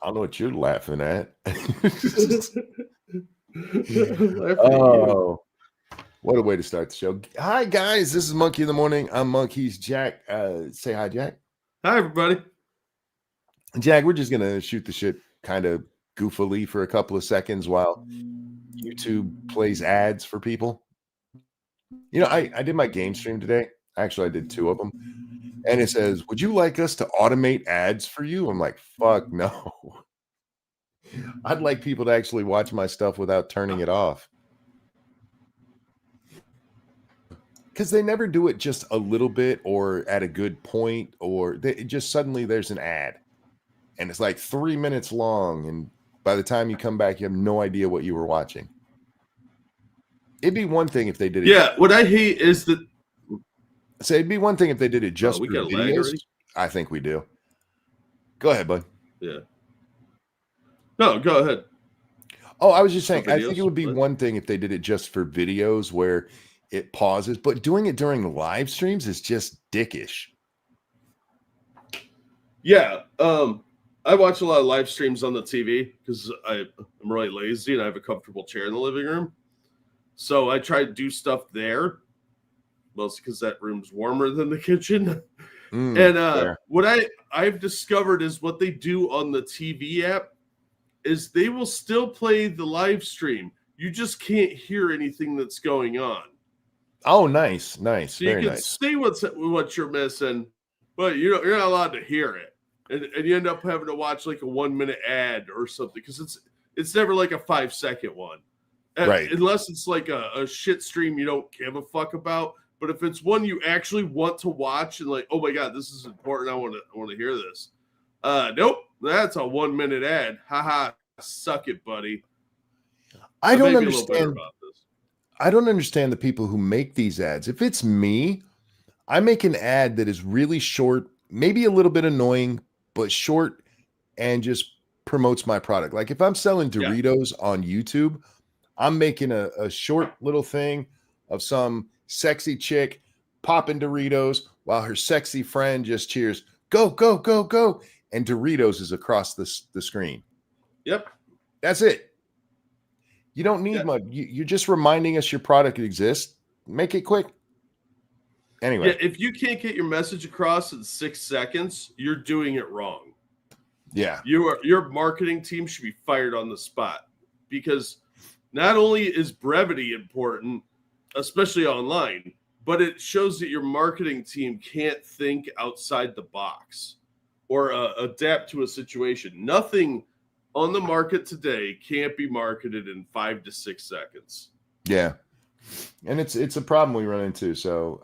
I don't know what you're laughing at. I'm laughing at you. Oh, what a way to start the show. Hi, guys. This is Monkey in the Morning. I'm Monkey's Jack. Say hi, Jack. Hi, everybody. Jack, we're just going to shoot the shit kind of goofily for a couple of seconds while YouTube plays ads for people. You know, I did my game stream today. Actually, I did 2 of them. And it says, would you like us to automate ads for you? I'm like, fuck no. I'd like people to actually watch my stuff without turning it off. Because they never do it just a little bit or at a good point, or just suddenly there's an ad. And it's like 3 minutes long. And by the time you come back, you have no idea what you were watching. It'd be one thing if they did it. Yeah, what I hate is that. So it'd be one thing if they did it just we for got a lag videos. already? I think we do. Go ahead, bud. Yeah. No, go ahead. Oh, I was just saying, For I think it would be videos? one thing if they did it just for videos where it pauses, but doing it during live streams is just dickish. Yeah. I watch a lot of live streams on the TV because I'm really lazy and I have a comfortable chair in the living room. So I try to do stuff there, mostly because that room's warmer than the kitchen. And what I've discovered is what they do on the TV app is they will still play the live stream. You just can't hear anything that's going on. Oh, nice. So you can see what you're missing, but you're not allowed to hear it. And you end up having to watch like a 1 minute ad or something because it's never like a 5-second one. Right. Unless it's like a shit stream you don't give a fuck about. But if it's one you actually want to watch and like, oh my God, this is important. I want to hear this. Nope. That's a 1 minute ad. Haha. Suck it, buddy. I don't understand. I don't understand the people who make these ads. If it's me, I make an ad that is really short, maybe a little bit annoying, but short and just promotes my product. Like if I'm selling Doritos on YouTube, I'm making a short little thing of some sexy chick popping Doritos while her sexy friend just cheers, go, go, go, go. And Doritos is across the screen. Yep. That's it. You don't need much. You're just reminding us your product exists. Make it quick. Anyway. Yeah, if you can't get your message across in 6 seconds, you're doing it wrong. Yeah. Your marketing team should be fired on the spot because not only is brevity important, especially online, but it shows that your marketing team can't think outside the box or adapt to a situation. Nothing on the market today can't be marketed in 5 to 6 seconds. Yeah. And it's a problem we run into. So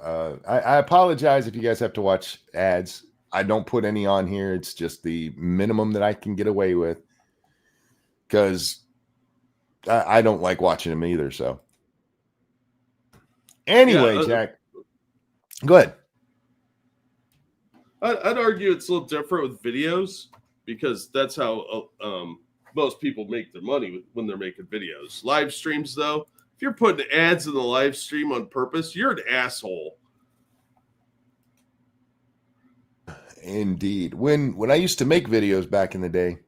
I apologize if you guys have to watch ads. I don't put any on here. It's just the minimum that I can get away with because I don't like watching them either. So anyway, Jack, go ahead. I'd argue it's a little different with videos because that's how most people make their money when they're making videos. Live streams, though, if you're putting ads in the live stream on purpose, you're an asshole. Indeed. When I used to make videos back in the day,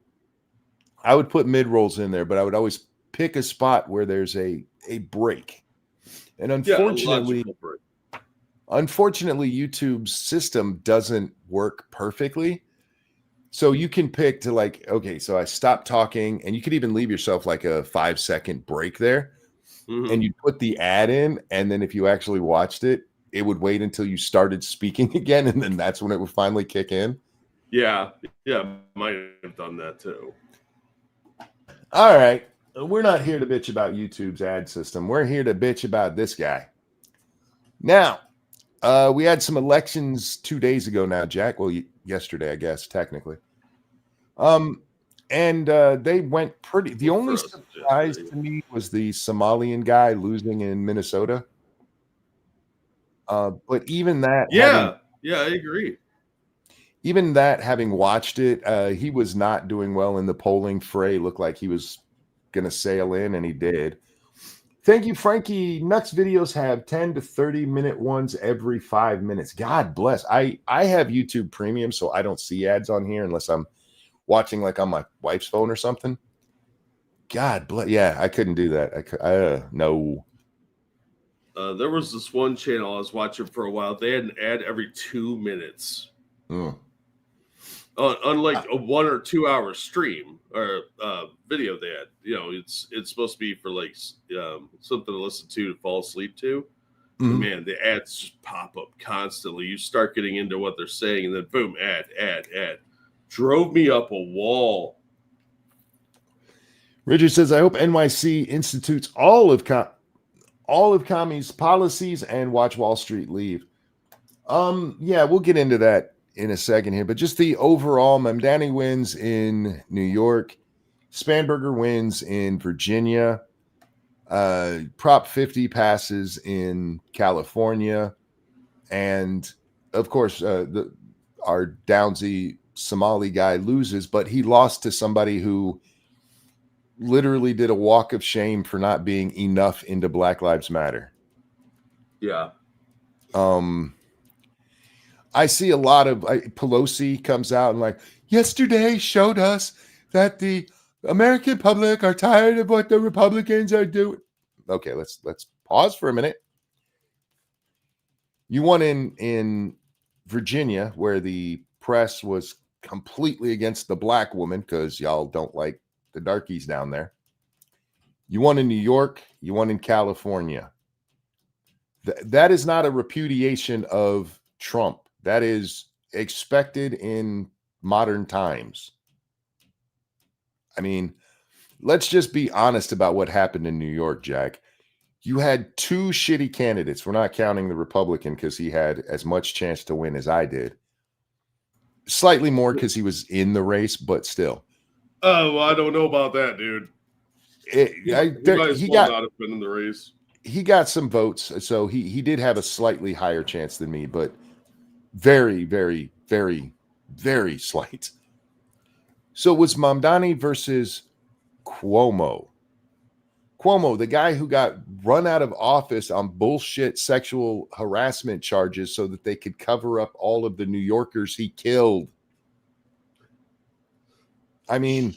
I would put mid-rolls in there, but I would always pick a spot where there's a break. And unfortunately, YouTube's system doesn't work perfectly. So you can pick to like, okay, so I stop talking, and you could even leave yourself like a 5-second break there. Mm-hmm. And you put the ad in, and then if you actually watched it, it would wait until you started speaking again, and then that's when it would finally kick in. Yeah, might have done that too. All right. We're not here to bitch about YouTube's ad system. We're here to bitch about this guy. Now, we had some elections 2 days ago now, Jack. Well, yesterday, I guess, technically. And they went pretty. The only surprise to me was the Somalian guy losing in Minnesota. But even that, I agree. Even that, having watched it, he was not doing well in the polling fray. Looked like he was going to sail in, and he did. Thank you, Frankie. Nux videos have 10 to 30-minute ones every 5 minutes. God bless. I have YouTube Premium, so I don't see ads on here unless I'm watching like on my wife's phone or something. God bless. Yeah, I couldn't do that. No. There was this one channel I was watching for a while. They had an ad every 2 minutes. Unlike a 1 or 2 hour stream or video they had. It's supposed to be for like something to listen to fall asleep to. Mm-hmm. Man, the ads just pop up constantly. You start getting into what they're saying, and then boom, ad. Drove me up a wall. Richard says, I hope NYC institutes all of Commie's policies and watch Wall Street leave. Yeah, we'll get into that in a second here, but just the overall, Mamdani wins in New York, Spanberger wins in Virginia, Prop 50 passes in California, and of course, our Downsy Somali guy loses, but he lost to somebody who literally did a walk of shame for not being enough into Black Lives Matter. Yeah. I see a lot of Pelosi comes out and like, yesterday showed us that the American public are tired of what the Republicans are doing. Okay, let's pause for a minute. You won in Virginia, where the press was completely against the black woman because y'all don't like the darkies down there. You won in New York. You won in California. That is not a repudiation of Trump. That is expected in modern times. I mean, let's just be honest about what happened in New York, Jack. You had two shitty candidates. We're not counting the Republican because he had as much chance to win as I did. Slightly more because he was in the race, but still. Oh, well, I don't know about that, dude. He might as well not have been in the race. He got some votes, so he did have a slightly higher chance than me, but very, very, very, very slight. So it was Mamdani versus Cuomo. Cuomo, the guy who got run out of office on bullshit sexual harassment charges so that they could cover up all of the New Yorkers he killed. I mean,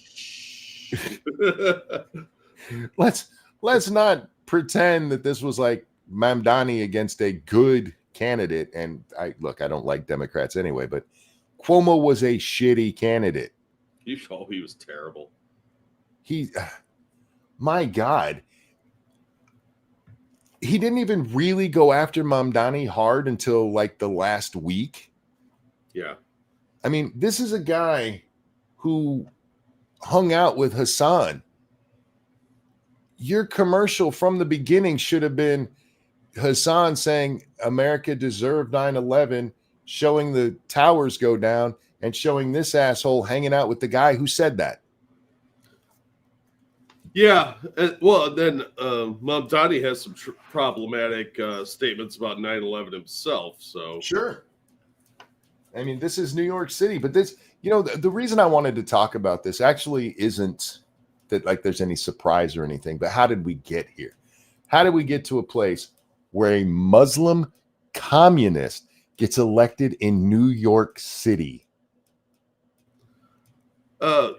let's not pretend that this was like Mamdani against a good candidate. And I don't like Democrats anyway, but Cuomo was a shitty candidate. He was terrible. My God. He didn't even really go after Mamdani hard until like the last week. Yeah. I mean, this is a guy who hung out with Hassan. Your commercial from the beginning should have been Hassan saying America deserved 9/11, showing the towers go down, and showing this asshole hanging out with the guy who said that. Yeah, well, then Mamdani has some problematic statements about 9/11 himself. So sure. I mean, this is New York City, but this, the reason I wanted to talk about this actually isn't that like there's any surprise or anything, but how did we get here? How did we get to a place where a Muslim communist gets elected in New York City?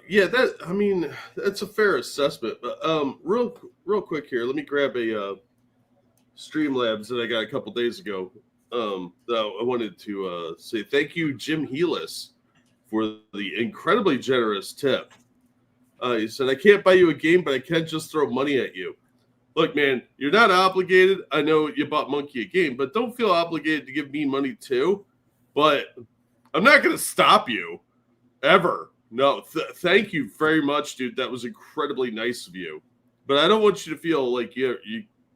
Yeah, that's a fair assessment. But real quick here, let me grab a Streamlabs that I got a couple days ago. That I wanted to say thank you, Jim Heelis, for the incredibly generous tip. He said, I can't buy you a game, but I can just throw money at you. Look, man, you're not obligated. I know you bought Monkey a game, but don't feel obligated to give me money too. But I'm not going to stop you ever. No, thank you very much, dude. That was incredibly nice of you. But I don't want you to feel like you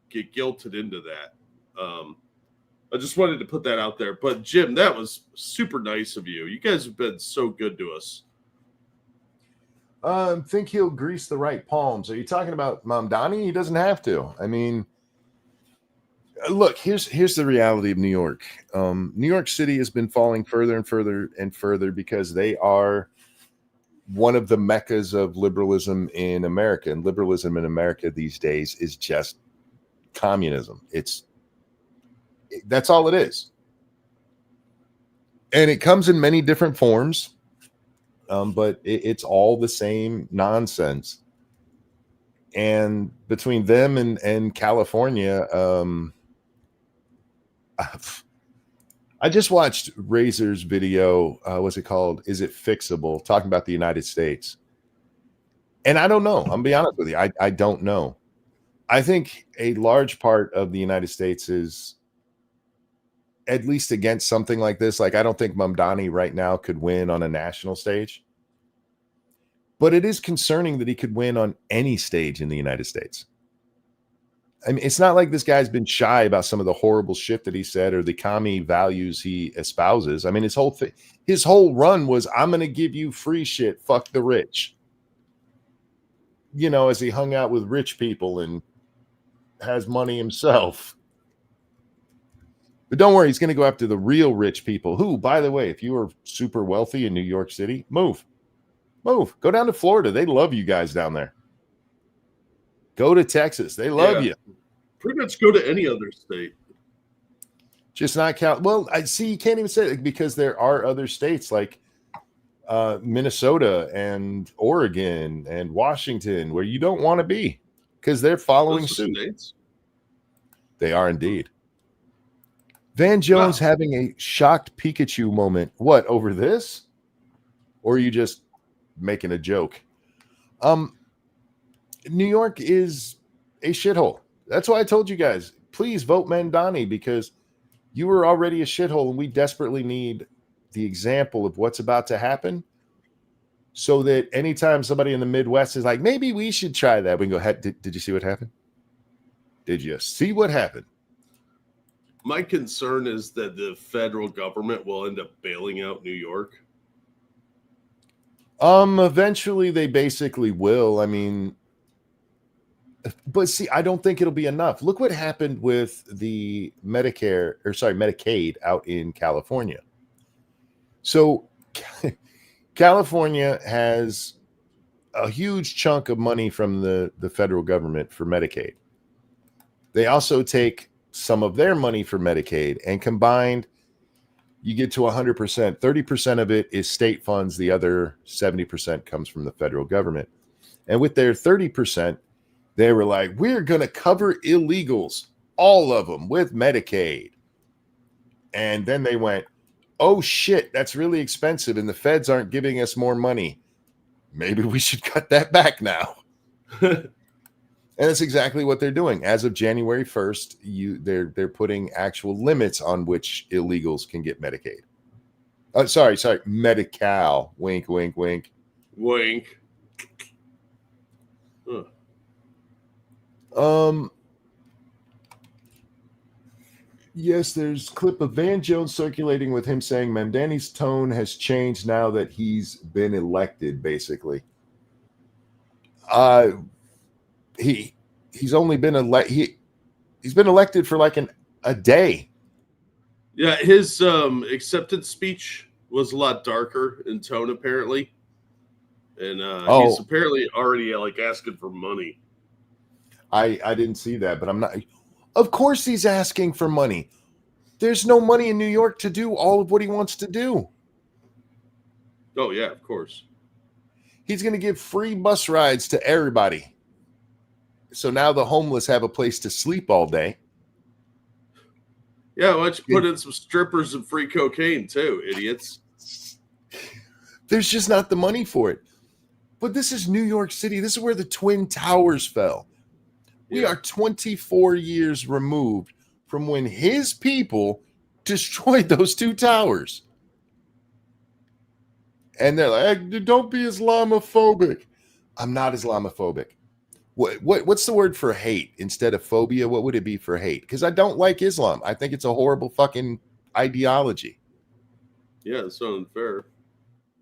get guilted into that. I just wanted to put that out there. But, Jim, that was super nice of you. You guys have been so good to us. Think he'll grease the right palms. Are you talking about Mamdani? He doesn't have to. I mean, look, here's the reality of New York. New York City has been falling further and further and further because they are one of the meccas of liberalism in America. And liberalism in America these days is just communism. That's all it is. And it comes in many different forms. but it's all the same nonsense. And between them and California, I just watched Razor's video. What's it called? Is it fixable? Talking about the United States. And I don't know. I'm gonna be honest with you. I don't know. I think a large part of the United States is at least against something like this. Like, I don't think Mamdani right now could win on a national stage. But it is concerning that he could win on any stage in the United States. I mean, it's not like this guy's been shy about some of the horrible shit that he said or the commie values he espouses. I mean, his whole run was, I'm going to give you free shit. Fuck the rich. You know, as he hung out with rich people and has money himself. But don't worry, he's going to go after the real rich people who, by the way, if you are super wealthy in New York City, move. Go down to Florida. They love you guys down there. Go to Texas. They love you. Pretty much go to any other state. Just not Cal. Well, I see. You can't even say it because there are other states like Minnesota and Oregon and Washington where you don't want to be because they're following suit. States? They are indeed. Van Jones having a shocked Pikachu moment. What, over this? Or are you just making a joke? New York is a shithole. That's why I told you guys, please vote Mamdani because you were already a shithole and we desperately need the example of what's about to happen so that anytime somebody in the Midwest is like, maybe we should try that, we can go, did you see what happened? Did you see what happened? My concern is that the federal government will end up bailing out New York. Eventually they basically will. I mean, but see, I don't think it'll be enough. Look what happened with the Medicaid out in California. So California has a huge chunk of money from the federal government for Medicaid. They also take some of their money for Medicaid, and combined, you get to 100%. 30% of it is state funds. The other 70% comes from the federal government. And with their 30%, they were like, we're going to cover illegals, all of them, with Medicaid. And then they went, oh, shit, that's really expensive, and the feds aren't giving us more money. Maybe we should cut that back now. And that's exactly what they're doing. As of January 1st, they're putting actual limits on which illegals can get Medicaid. Sorry, Medi-Cal. Wink, wink, wink. Wink. Huh. Yes, there's a clip of Van Jones circulating with him saying Mamdani's tone has changed now that he's been elected, basically. He's only been he's been elected for like a day. Yeah, his acceptance speech was a lot darker in tone, apparently. And he's apparently already like asking for money. I didn't see that, but I'm not. Of course he's asking for money. There's no money in New York to do all of what he wants to do. Oh, yeah, of course. He's going to give free bus rides to everybody. So now the homeless have a place to sleep all day. Yeah, why don't you put in some strippers and free cocaine too, idiots? There's just not the money for it. But this is New York City. This is where the Twin Towers fell. We are 24 years removed from when his people destroyed those two towers. And they're like, don't be Islamophobic. I'm not Islamophobic. What's the word for hate instead of phobia? What would it be for hate? Because I don't like Islam. I think it's a horrible fucking ideology. Yeah, it's not unfair.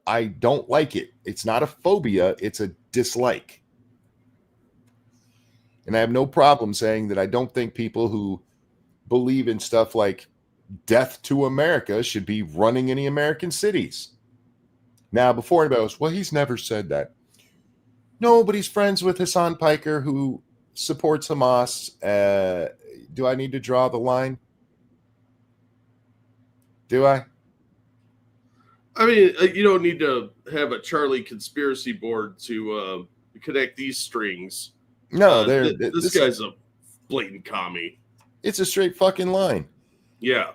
I don't like it. It's not a phobia. It's a dislike. And I have no problem saying that I don't think people who believe in stuff like death to America should be running any American cities. Now, before anybody goes, well, he's never said that. No, but he's friends with Hassan Piker, who supports Hamas. Do I need to draw the line? Do I? I mean, you don't need to have a Charlie conspiracy board to connect these strings. No, This guy's a blatant commie. It's a straight fucking line. Yeah.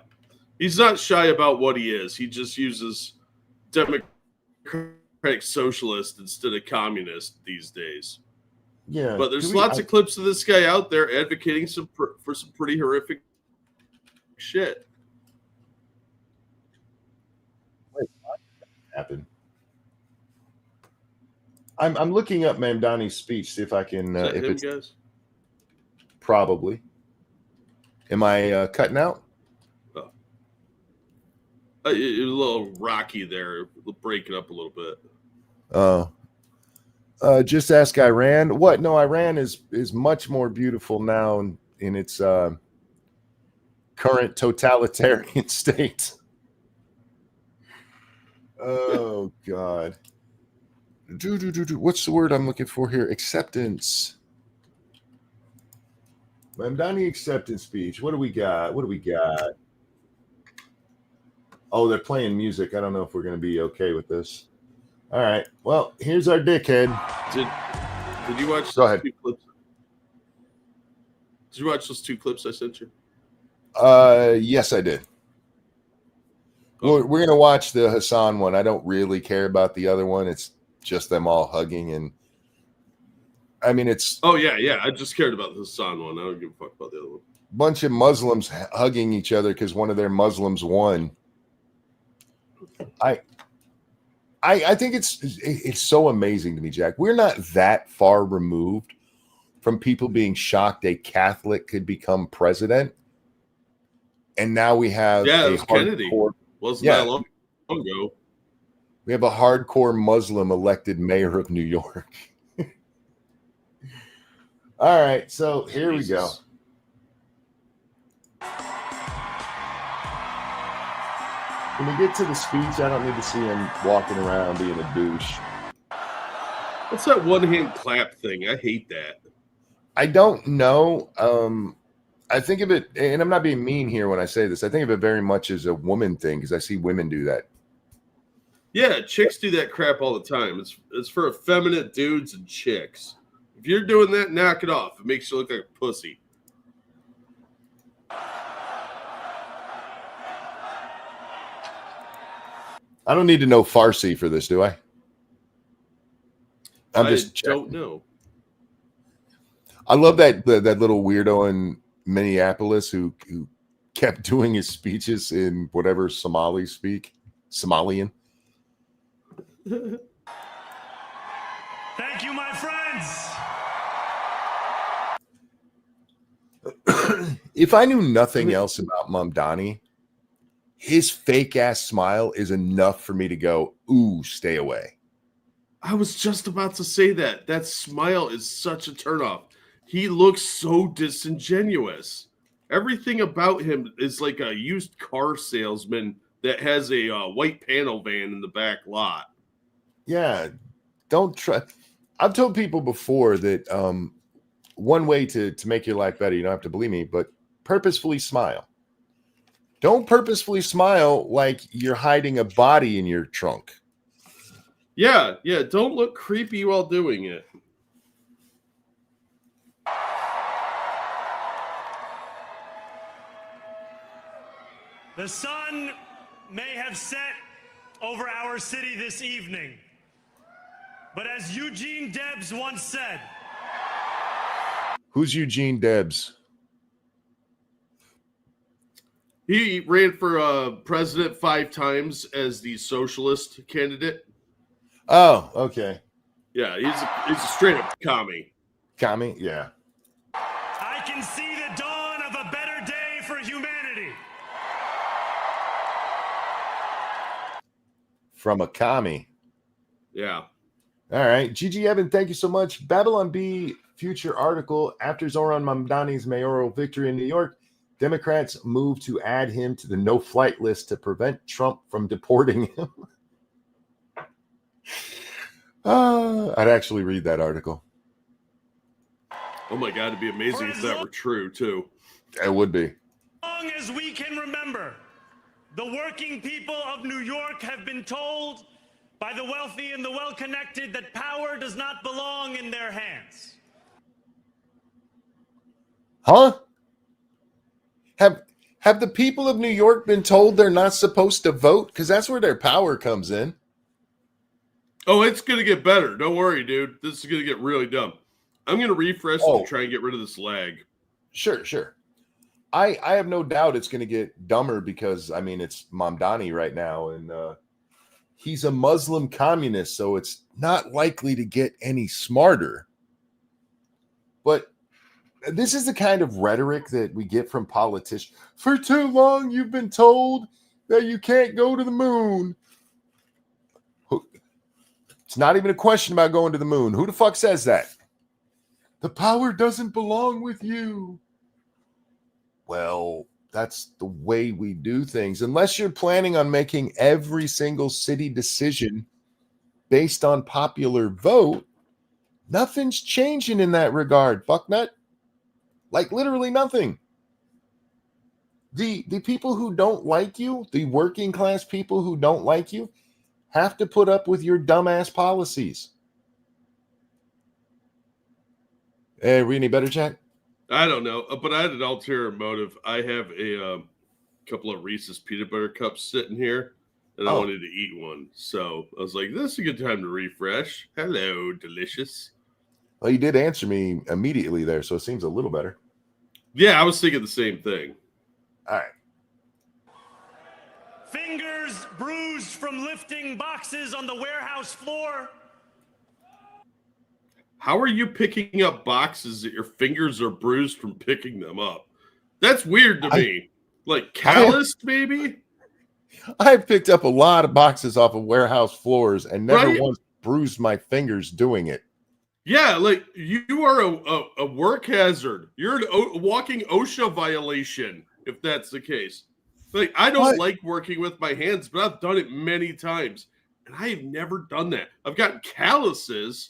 He's not shy about what he is. He just uses democratic socialist instead of communist these days. Yeah. But there's lots of clips of this guy out there advocating for some pretty horrific shit. Wait, what happened? I'm looking up Mamdani's speech, see if I can. Is that if him, it's guys? Probably. Am I cutting out? It was a little rocky there. We'll break it up a little bit. Just ask Iran. What? No, Iran is much more beautiful now in its current totalitarian state. Oh God. What's the word I'm looking for here? Acceptance. Mamdani acceptance speech. What do we got? Oh, they're playing music. I don't know if we're going to be okay with this. All right. Well, here's our dickhead. Did you watch Go ahead. 2 clips? Did you watch those 2 clips I sent you? Yes, I did. We're going to watch the Hassan one. I don't really care about the other one. It's just them all hugging, and I mean, it's. Oh yeah. I just cared about the Hassan one. I don't give a fuck about the other one. Bunch of Muslims hugging each other because one of their Muslims won. I think it's so amazing to me, Jack. We're not that far removed from people being shocked a Catholic could become president, and now we have it was Kennedy. Wasn't that long ago? We have a hardcore Muslim elected mayor of New York. All right, so here we go. When we get to the speech, I don't need to see him walking around being a douche. What's that one-hand clap thing? I hate that. I don't know. I think of it, and I'm not being mean here when I say this, I think of it very much as a woman thing because I see women do that. Yeah, chicks do that crap all the time. It's for effeminate dudes and chicks. If you're doing that, knock it off. It makes you look like a pussy. I don't need to know Farsi for this, do I? I don't know. I love that little weirdo in Minneapolis who kept doing his speeches in whatever Somali speak, Somalian. Thank you, my friends. If I knew nothing else about Mamdani, his fake ass smile is enough for me to go, ooh, stay away. I was just about to say that. That smile is such a turnoff. He looks so disingenuous. Everything about him is like a used car salesman that has a white panel van in the back lot. Yeah, don't try. I've told people before that one way to make your life better, you don't have to believe me, but purposefully smile. Don't purposefully smile like you're hiding a body in your trunk. Yeah. Don't look creepy while doing it. The sun may have set over our city this evening, but as Eugene Debs once said. Who's Eugene Debs? He ran for president 5 times as the socialist candidate. Oh, okay. Yeah, he's a straight up commie. Commie, yeah. I can see the dawn of a better day for humanity. From a commie. Yeah. All right. Gigi Evan, thank you so much. Babylon B future article. After Zoran Mamdani's mayoral victory in New York, Democrats move to add him to the no-flight list to prevent Trump from deporting him. I'd actually read that article. Oh my God, it'd be amazing if that were true too. It would be. As long as we can remember, The working people of New York have been told by the wealthy and the well-connected that power does not belong in their hands. Huh? Have the people of New York been told they're not supposed to vote? Because that's where their power comes in. Oh, it's going to get better. Don't worry, dude. This is going to get really dumb. I'm going to refresh to try and get rid of this lag. Sure. I have no doubt it's going to get dumber because, I mean, it's Mamdani right now, and he's a Muslim communist, so it's not likely to get any smarter. But this is the kind of rhetoric that we get from politicians. For too long, you've been told that you can't go to the moon. It's not even a question about going to the moon. Who the fuck says that? The power doesn't belong with you. Well, that's the way we do things. Unless you're planning on making every single city decision based on popular vote, nothing's changing in that regard, fucknut. Like literally nothing. The people who don't like you, the working class people who don't like you, have to put up with your dumbass policies. Hey, are we any better, Jack? I don't know, but I had an ulterior motive. I have a couple of Reese's peanut butter cups sitting here, and I wanted to eat one. So I was like, this is a good time to refresh. Hello, delicious. Well, you did answer me immediately there, so it seems a little better. Yeah, I was thinking the same thing. All right. Fingers bruised from lifting boxes on the warehouse floor. How are you picking up boxes that your fingers are bruised from picking them up? That's weird to me. Like calloused, maybe? I've picked up a lot of boxes off of warehouse floors and never once bruised my fingers doing it. Yeah, like you are a work hazard. You're a walking OSHA violation if that's the case. Like, I don't like working with my hands, but I've done it many times. And I have never done that. I've gotten calluses.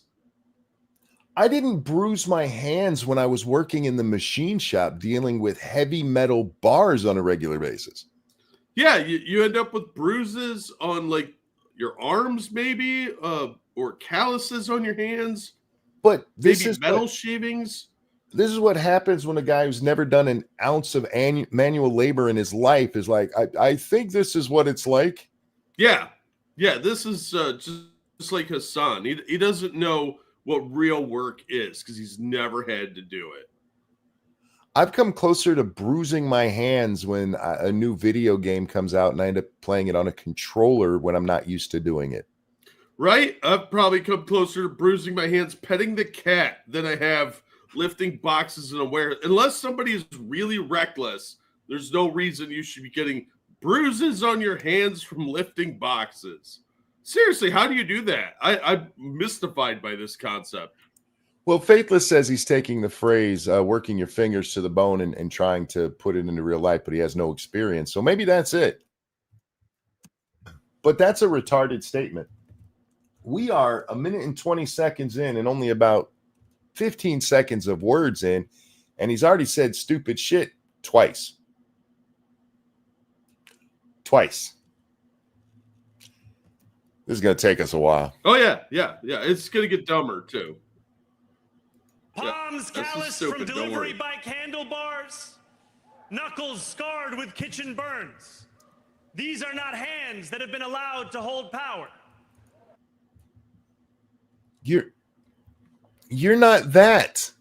I didn't bruise my hands when I was working in the machine shop dealing with heavy metal bars on a regular basis. Yeah, you end up with bruises on, like, your arms maybe, or calluses on your hands. But this maybe is metal shavings. This is what happens when a guy who's never done an ounce of manual labor in his life is like, I think this is what it's like. Yeah. This is just like Hassan. He doesn't know what real work is because he's never had to do it. I've come closer to bruising my hands when a new video game comes out and I end up playing it on a controller when I'm not used to doing it. Right? I've probably come closer to bruising my hands petting the cat than I have lifting boxes in a warehouse. Unless somebody is really reckless, there's no reason you should be getting bruises on your hands from lifting boxes. Seriously, how do you do that? I'm mystified by this concept. Well, Faithless says he's taking the phrase working your fingers to the bone and trying to put it into real life, but he has no experience. So maybe that's it. But that's a retarded statement. We are 1 minute and 20 seconds in and only about 15 seconds of words in, and he's already said stupid shit twice. This is going to take us a while. Oh, yeah. It's going to get dumber, too. Palms calloused from delivery bike handlebars. Knuckles scarred with kitchen burns. These are not hands that have been allowed to hold power. You're not that.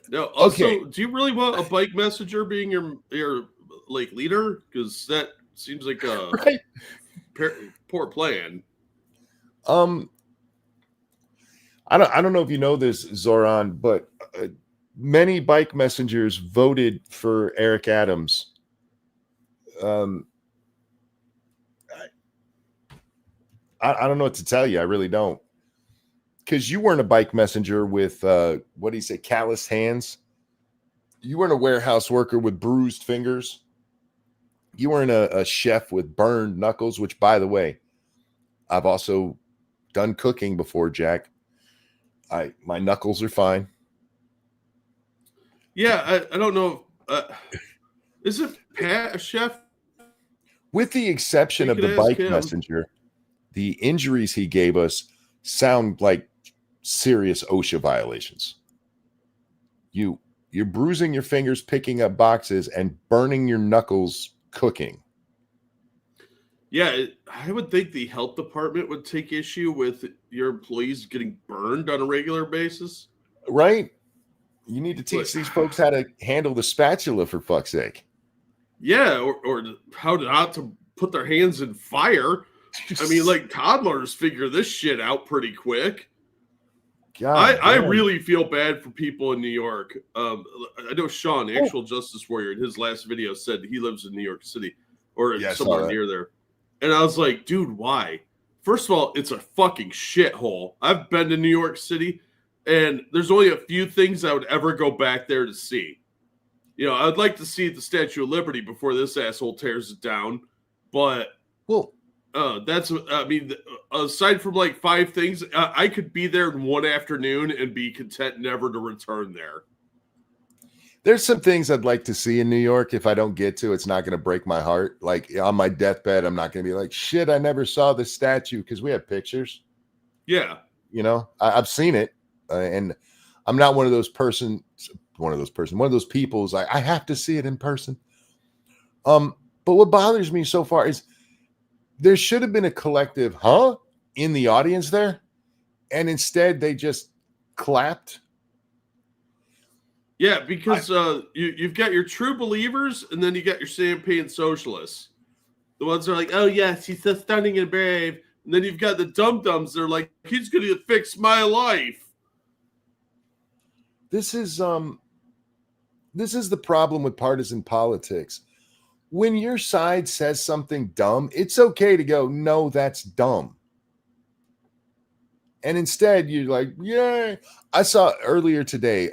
No. Also, do you really want a bike messenger being your like leader? Because that seems like a poor plan. I don't know if you know this, Zoran, but many bike messengers voted for Eric Adams. I don't know what to tell you. I really don't. Because you weren't a bike messenger with, what do you say, calloused hands. You weren't a warehouse worker with bruised fingers. You weren't a chef with burned knuckles, which, by the way, I've also done cooking before, Jack. My knuckles are fine. Yeah, I don't know. Is it Pat, a chef? With the exception of the bike messenger, the injuries he gave us sound like serious OSHA violations. You're bruising your fingers, picking up boxes, and burning your knuckles cooking. Yeah, I would think the health department would take issue with your employees getting burned on a regular basis. Right? You need to teach these folks how to handle the spatula, for fuck's sake. Yeah, or how not to put their hands in fire. I mean, like, toddlers figure this shit out pretty quick. I really feel bad for people in New York. I know Sean, actual justice warrior, in his last video said he lives in New York City or somewhere near there. And I was like, dude, why? First of all, it's a fucking shithole. I've been to New York City, and there's only a few things I would ever go back there to see. You know, I'd like to see the Statue of Liberty before this asshole tears it down. But, aside from like 5 things, I could be there in one afternoon and be content never to return there. There's some things I'd like to see in New York. If I don't get to, it's not going to break my heart. Like on my deathbed, I'm not going to be like, shit, I never saw this statue, because we have pictures. Yeah. You know, I've seen it. And I'm not one of those people's like, I have to see it in person. But what bothers me so far is there should have been a collective in the audience there. And instead they just clapped. Yeah, because you've got your true believers, and then you got your champagne socialists. The ones that are like, oh, yes, he's so stunning and brave. And then you've got the dum-dums that are like, he's going to fix my life. This is the problem with partisan politics. When your side says something dumb, it's okay to go, no, that's dumb. And instead, you're like, yeah. I saw earlier today,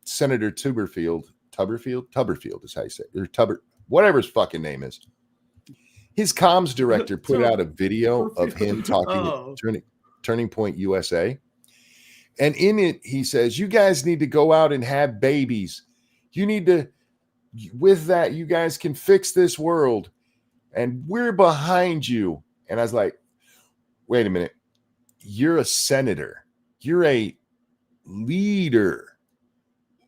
Senator Tuberfield is how you say it, or whatever his fucking name is. His comms director put out a video of him talking at Turning Point USA. And in it, he says, you guys need to go out and have babies. You need to, with that, you guys can fix this world. And we're behind you. And I was like, wait a minute. You're a senator. You're a leader.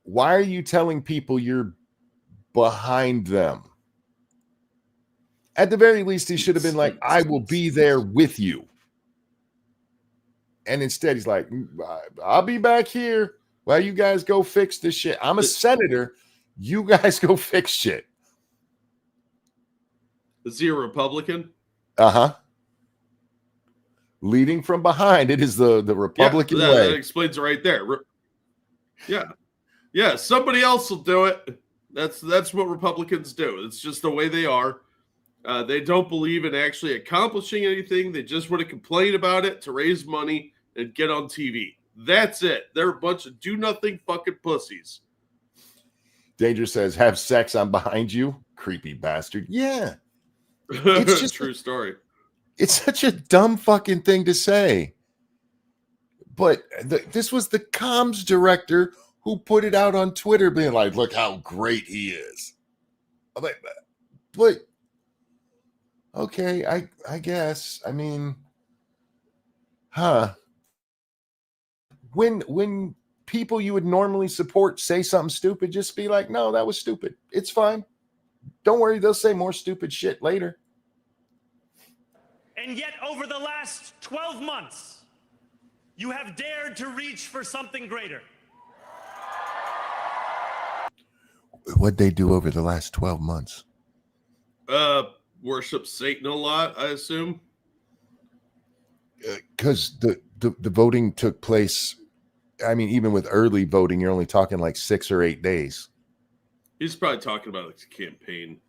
Why are you telling people you're behind them? At the very least, he should have been like, I will be there with you. And instead, he's like, I'll be back here while you guys go fix this shit. I'm a senator. You guys go fix shit. Is he a Republican? Uh-huh. Leading from behind. It is the Republican way. That explains it right there. Yeah. Yeah, somebody else will do it. That's what Republicans do. It's just the way they are. They don't believe in actually accomplishing anything. They just want to complain about it to raise money and get on TV. That's it. They're a bunch of do-nothing fucking pussies. Danger says, have sex, I'm behind you. Creepy bastard. Yeah. It's just true story. It's such a dumb fucking thing to say. But this was the comms director who put it out on Twitter being like, look how great he is. I'm like, but okay, I guess. I mean, When people you would normally support say something stupid, just be like, no, that was stupid. It's fine. Don't worry, they'll say more stupid shit later. And yet, over the last 12 months, you have dared to reach for something greater. What'd they do over the last 12 months? Worship Satan a lot, I assume. Because the voting took place. I mean, even with early voting, you're only talking like 6 or 8 days. He's probably talking about his campaign.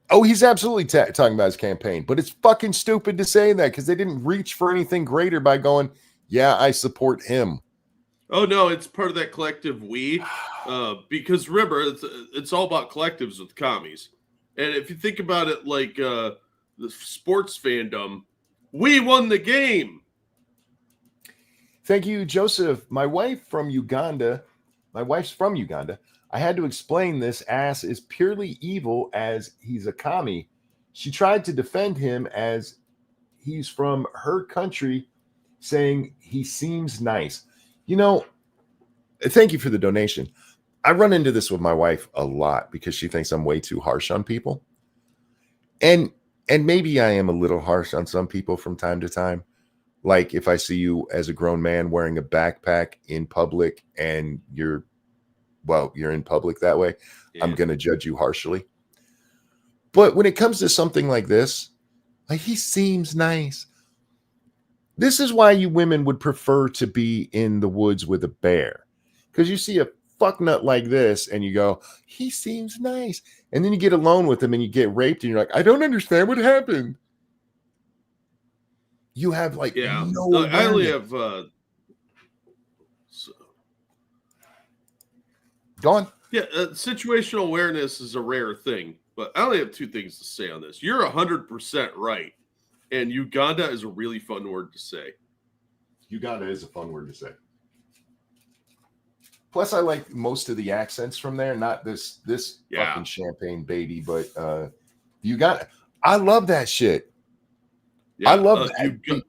Oh, he's absolutely talking about his campaign. But it's fucking stupid to say that because they didn't reach for anything greater by going, yeah, I support him. Oh, no, it's part of that collective we. Because remember, it's all about collectives with commies. And if you think about it like the sports fandom, we won the game. Thank you, Joseph. My wife's from Uganda. I had to explain this ass is purely evil as he's a commie. She tried to defend him as he's from her country, saying he seems nice. You know, thank you for the donation. I run into this with my wife a lot because she thinks I'm way too harsh on people. And maybe I am a little harsh on some people from time to time. Like if I see you as a grown man wearing a backpack in public and you're in public that way, yeah. I'm going to judge you harshly. But when it comes to something like this, like he seems nice. This is why you women would prefer to be in the woods with a bear. Because you see a fucknut like this and you go, he seems nice. And then you get alone with him and you get raped and you're like, I don't understand what happened. You have like no I only have Go on. Yeah, situational awareness is a rare thing, but I only have two things to say on this. You're 100% right, and Uganda is a really fun word to say. Uganda is a fun word to say. Plus, I like most of the accents from there. Not this fucking champagne baby, but Uganda. I love that shit. Yeah, I love that.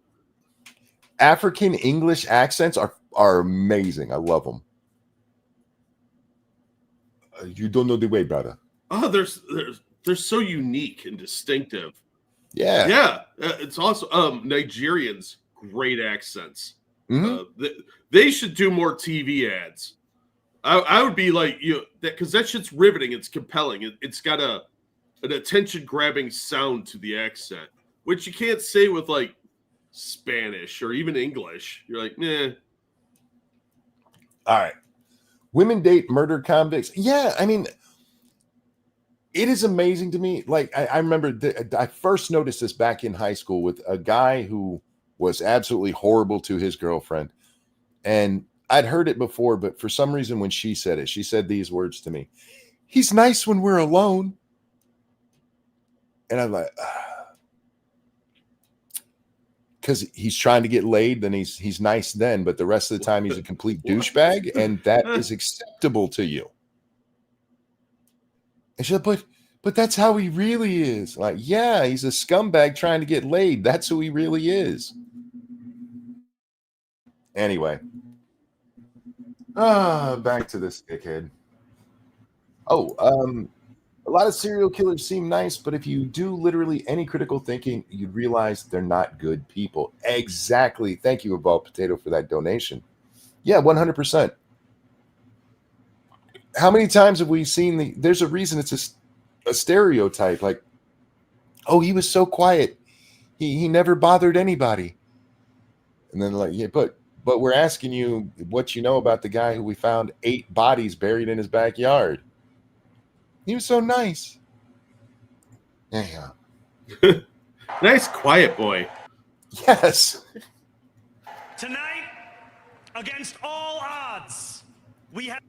African English accents are amazing. I love them. You don't know the way, brother. Oh, they're so unique and distinctive. Yeah, it's awesome. Nigerians, great accents. Mm-hmm. They should do more TV ads. I would be like, because that shit's riveting. It's compelling. It's got an attention grabbing sound to the accent, which you can't say with like Spanish or even English. You're like, nah. All right. Women date murder convicts. Yeah, I mean, it is amazing to me. Like, I remember I first noticed this back in high school with a guy who was absolutely horrible to his girlfriend. And I'd heard it before, but for some reason when she said it, she said these words to me. He's nice when we're alone. And I'm like, because he's trying to get laid, then he's nice then, but the rest of the time he's a complete douchebag, and that is acceptable to you. And she's like, but that's how he really is. Like, yeah, he's a scumbag trying to get laid. That's who he really is. Anyway. Back to this dickhead. A lot of serial killers seem nice, but if you do literally any critical thinking, you'd realize they're not good people. Exactly. Thank you, Evolved Potato, for that donation. Yeah, 100%. How many times have we seen there's a reason it's a stereotype. Like, oh, he was so quiet. He never bothered anybody. And then like, yeah, but we're asking you what you know about the guy who we found 8 bodies buried in his backyard. He was so nice. Yeah. Nice, quiet boy. Yes. Tonight, against all odds, we have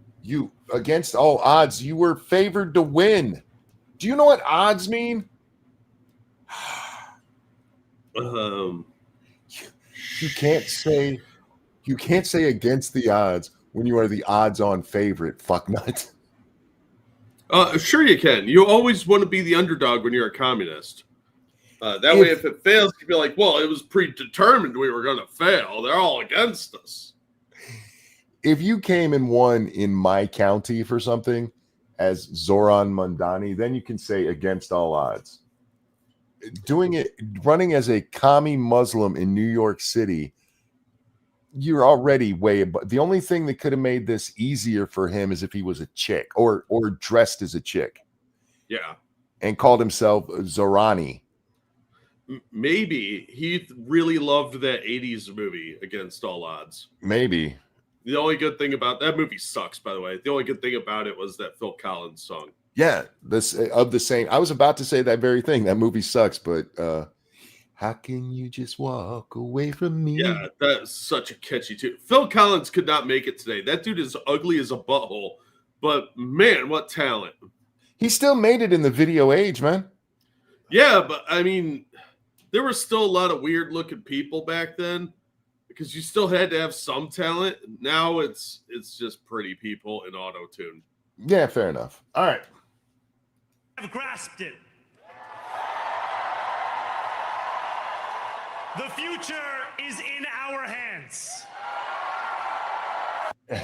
against all odds, you were favored to win. Do you know what odds mean? You can't say against the odds when you are the odds-on favorite. Fucknut. Sure you can. You always want to be the underdog when you're a communist. That way, if it fails, you can be like, well, it was predetermined we were going to fail. They're all against us. If you came and won in my county for something as Zoran Mondani, then you can say against all odds. Running as a commie Muslim in New York City, you're already way above. The only thing that could have made this easier for him is if he was a chick or dressed as a chick. Yeah. And called himself Zorani. Maybe he really loved that 80s movie Against All Odds. Maybe. The only good thing about that movie sucks, by the way. The only good thing about it was that Phil Collins song. Yeah. I was about to say that very thing. That movie sucks, but how can you just walk away from me? Yeah, that's such a catchy tune. Phil Collins could not make it today. That dude is ugly as a butthole, but man, what talent. He still made it in the video age, man. Yeah, but I mean, there were still a lot of weird looking people back then because you still had to have some talent. Now it's just pretty people in auto-tune. Yeah, fair enough. All right. I've grasped it. The future is in our hands.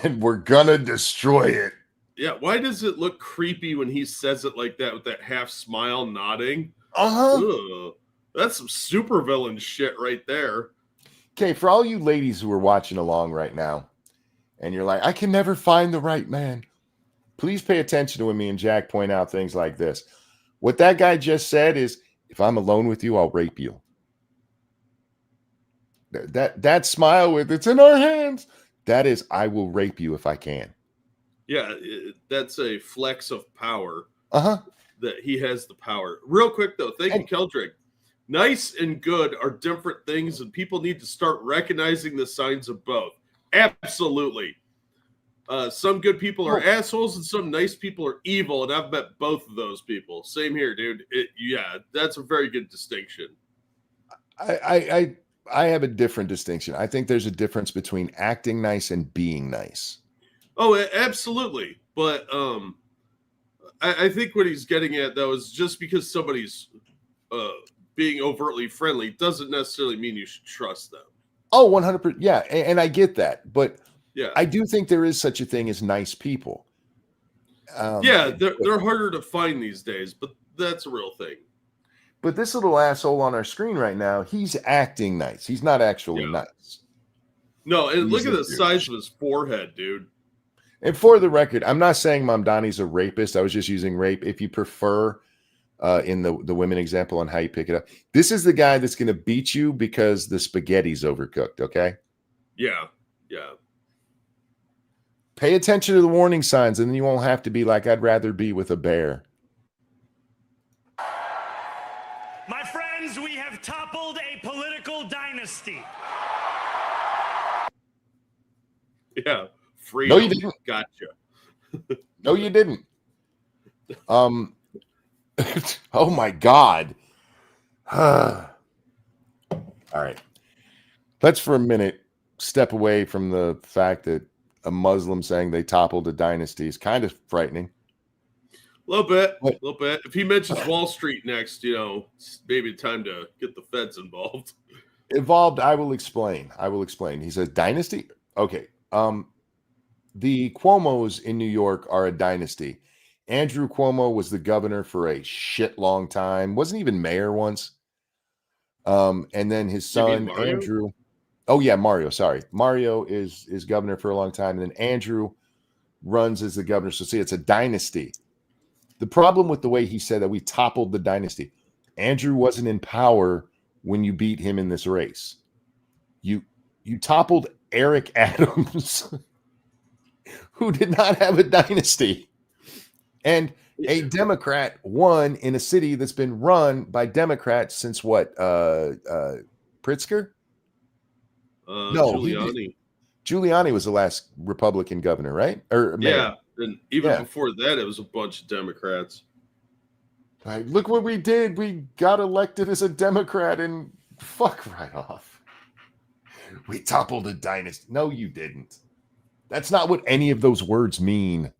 And we're gonna destroy it. Yeah, why does it look creepy when he says it like that with that half smile nodding? Ugh, that's some supervillain shit right there. Okay, for all you ladies who are watching along right now, and you're like, I can never find the right man, please pay attention to when me and Jack point out things like this. What that guy just said is, if I'm alone with you, I'll rape you. That smile with it's in our hands, that is, I will rape you if I can. Yeah, that's a flex of power. That he has the power. Real quick though, thank you, Keldrick. Nice and good are different things, and people need to start recognizing the signs of both. Absolutely. Some good people are assholes, and some nice people are evil, and I've met both of those people. Same here, dude. Yeah, that's a very good distinction. I have a different distinction. I think there's a difference between acting nice and being nice. Oh, absolutely. But I think what he's getting at, though, is just because somebody's being overtly friendly doesn't necessarily mean you should trust them. Oh, 100%. Yeah, and I get that. But yeah, I do think there is such a thing as nice people. Yeah, they're harder to find these days, but that's a real thing. But this little asshole on our screen right now, he's acting nice. He's not actually nice. No, and look at the size of his forehead, dude. And for the record, I'm not saying Mamdani's a rapist. I was just using rape. If you prefer, in the women example on how you pick it up, this is the guy that's going to beat you because the spaghetti's overcooked. Okay. Yeah. Pay attention to the warning signs, and then you won't have to be like, I'd rather be with a bear. My friends, we have toppled a political dynasty. Yeah. Freedom. No, you didn't. Gotcha. No, you didn't. Oh my God. All right. Let's for a minute step away from the fact that a Muslim saying they toppled a dynasty is kind of frightening. A little bit. If he mentions Wall Street next, it's maybe time to get the feds involved. Evolved, I will explain. He says dynasty? Okay. The Cuomos in New York are a dynasty. Andrew Cuomo was the governor for a shit long time. Wasn't even mayor once. And then his son, Andrew. Oh, yeah, Mario. Sorry. Mario is governor for a long time. And then Andrew runs as the governor. So see, it's a dynasty. The problem with the way he said that we toppled the dynasty, Andrew wasn't in power when you beat him in this race. You toppled Eric Adams, who did not have a dynasty. And a Democrat won in a city that's been run by Democrats since what? Pritzker? No, Giuliani was the last Republican governor, right? Or yeah, and even before that, it was a bunch of Democrats. Like, look what we did. We got elected as a Democrat and fuck right off. We toppled a dynasty. No, you didn't. That's not what any of those words mean.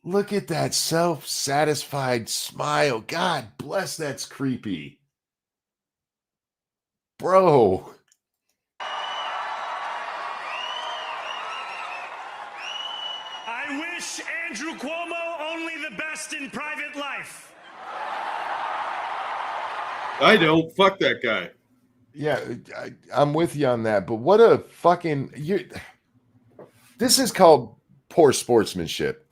Look at that self-satisfied smile. God bless, that's creepy. Bro. I wish Andrew Cuomo only the best in private life. I don't. Fuck that guy. Yeah, I'm with you on that. But what a fucking... This is called poor sportsmanship.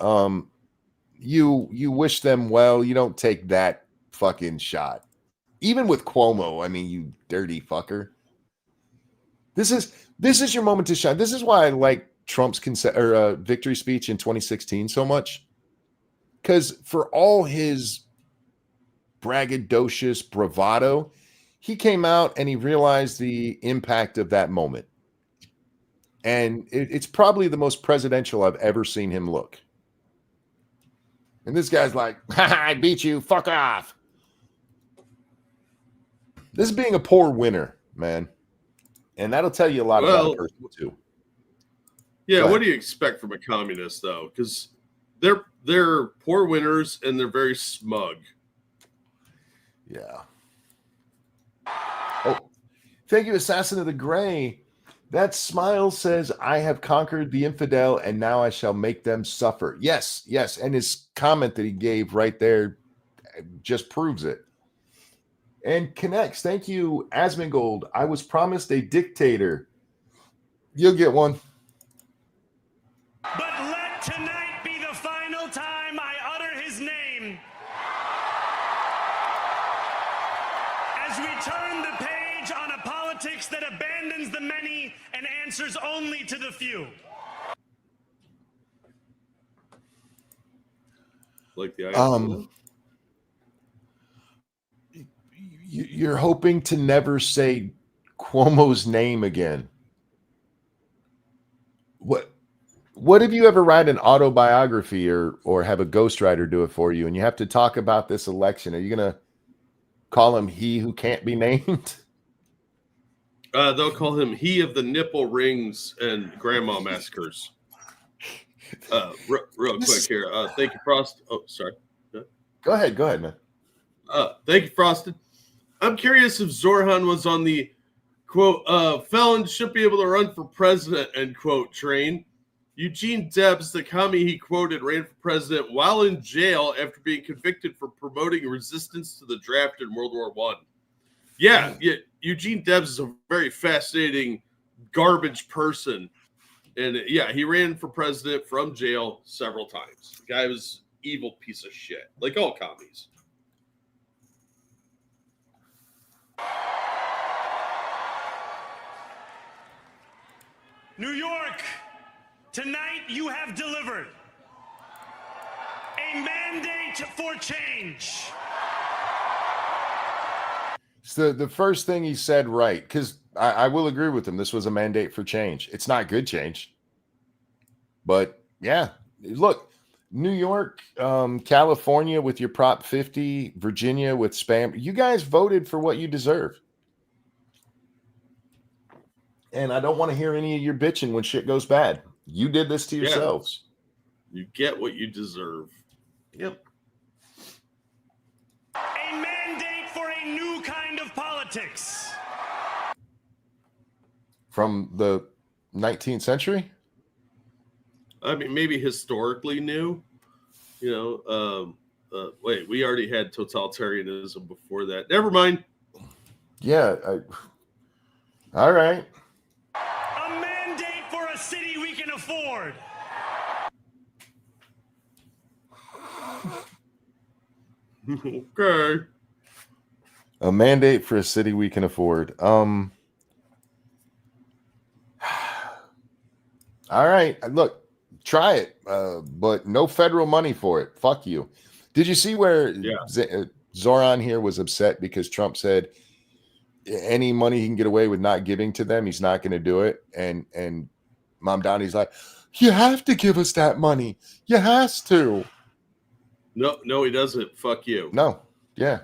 You wish them well. You don't take that fucking shot. Even with Cuomo, I mean, you dirty fucker. This is your moment to shine. This is why I like Trump's victory speech in 2016 so much. Because for all his braggadocious bravado, he came out and he realized the impact of that moment. And it's probably the most presidential I've ever seen him look. And this guy's like, I beat you, fuck off. This is being a poor winner. man. And that'll tell you a lot about a person too. Yeah, what do you expect from a communist though? Because they're poor winners and they're very smug. Yeah. Oh, thank you, Assassin of the Gray. That smile says, I have conquered the infidel and now I shall make them suffer. Yes, yes. And his comment that he gave right there just proves it. And connects. Thank you, Asmongold. I was promised a dictator. You'll get one. But let tonight be the final time I utter his name. As we turn the page on a politics that abandons the many and answers only to the few. Like the Ayatollah? You're hoping to never say Cuomo's name again. What if you ever write an autobiography or have a ghostwriter do it for you and you have to talk about this election? Are you going to call him he who can't be named? They'll call him he of the nipple rings and grandma massacres. Real quick here. Thank you, Frost. Oh, sorry. Go ahead, man. Thank you, Frosted. I'm curious if Zorhan was on the quote, felons should be able to run for president, end quote, train. Eugene Debs, the commie he quoted, ran for president while in jail after being convicted for promoting resistance to the draft in World War I. Yeah, Eugene Debs is a very fascinating garbage person. And yeah, he ran for president from jail several times. The guy was an evil piece of shit, like all commies. New York, tonight you have delivered a mandate for change. So the first thing he said, right, because I will agree with him. This was a mandate for change. It's not good change. But yeah, look, New York, California with your Prop 50, Virginia with spam. You guys voted for what you deserve. And I don't want to hear any of your bitching when shit goes bad. You did this to yourselves. You get what you deserve. Yep. A mandate for a new kind of politics. From the 19th century? I mean, maybe historically new. You know, wait, we already had totalitarianism before that. Never mind. Yeah. All right. A mandate for a city we can afford. Okay. A mandate for a city we can afford. All right. Look, try it, but no federal money for it. Fuck you. Did you see where Zoran here was upset because Trump said any money he can get away with not giving to them, he's not going to do it. And Mom Donnie's like, you have to give us that money. You has to. No, he doesn't. Fuck you. No. Yeah.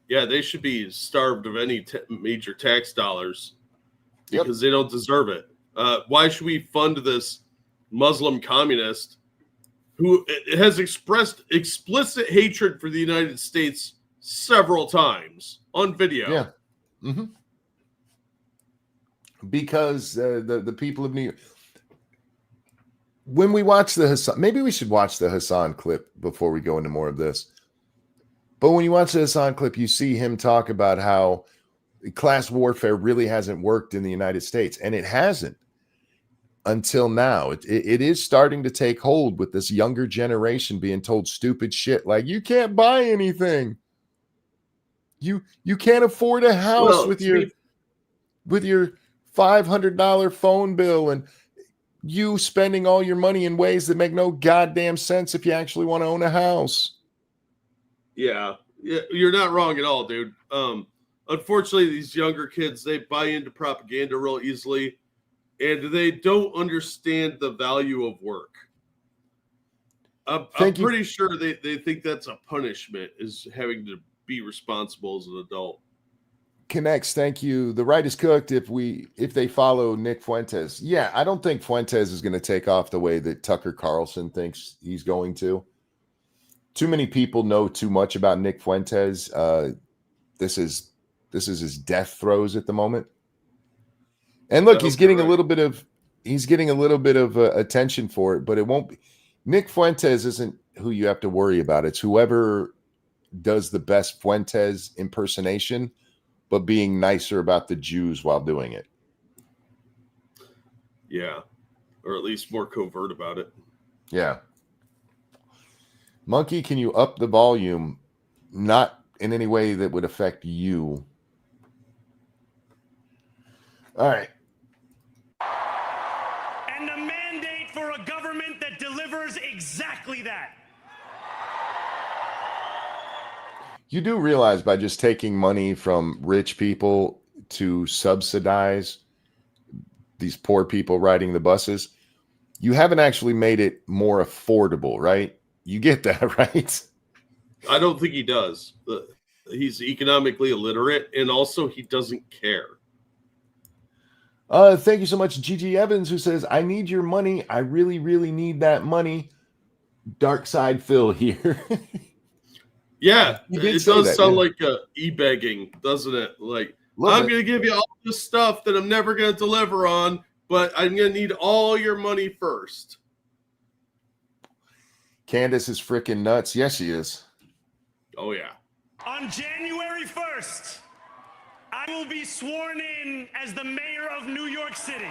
Yeah, they should be starved of any major tax dollars because they don't deserve it. Why should we fund this Muslim communist who has expressed explicit hatred for the United States several times on video? Yeah. Mm-hmm. Because the people of New York, when we watch the Hassan, maybe we should watch the Hassan clip before we go into more of this. But when you watch the Hassan clip, you see him talk about how class warfare really hasn't worked in the United States, and it hasn't until now. It is starting to take hold with this younger generation being told stupid shit like you can't buy anything. You can't afford a house with your $500 phone bill and you spending all your money in ways that make no goddamn sense if you actually want to own a house. Yeah, you're not wrong at all, dude. Unfortunately, these younger kids, they buy into propaganda real easily, and they don't understand the value of work. I'm pretty sure they think that's a punishment, is having to be responsible as an adult. Connects, thank you. The right is cooked if they follow Nick Fuentes. Yeah, I don't think Fuentes is going to take off the way that Tucker Carlson thinks he's going to. Too many people know too much about Nick Fuentes. This is his death throes at the moment. And look, he's getting a little bit of attention for it, but it won't be. Nick Fuentes isn't who you have to worry about. It's whoever does the best Fuentes impersonation, but being nicer about the Jews while doing it. Yeah, or at least more covert about it. Yeah. Monkey, can you up the volume? Not in any way that would affect you. All right. And a mandate for a government that delivers exactly that. You do realize by just taking money from rich people to subsidize these poor people riding the buses, you haven't actually made it more affordable, right? You get that, right? I don't think he does. He's economically illiterate, and also he doesn't care. Thank you so much, Gigi Evans, who says, I need your money. I really, really need that money. Dark Side Phil here. Yeah, it does sound like e-begging, doesn't it? Like, I'm going to give you all this stuff that I'm never going to deliver on, but I'm going to need all your money first. Candace is freaking nuts. Yes, she is. Oh, yeah. On January 1st, I will be sworn in as the mayor of New York City.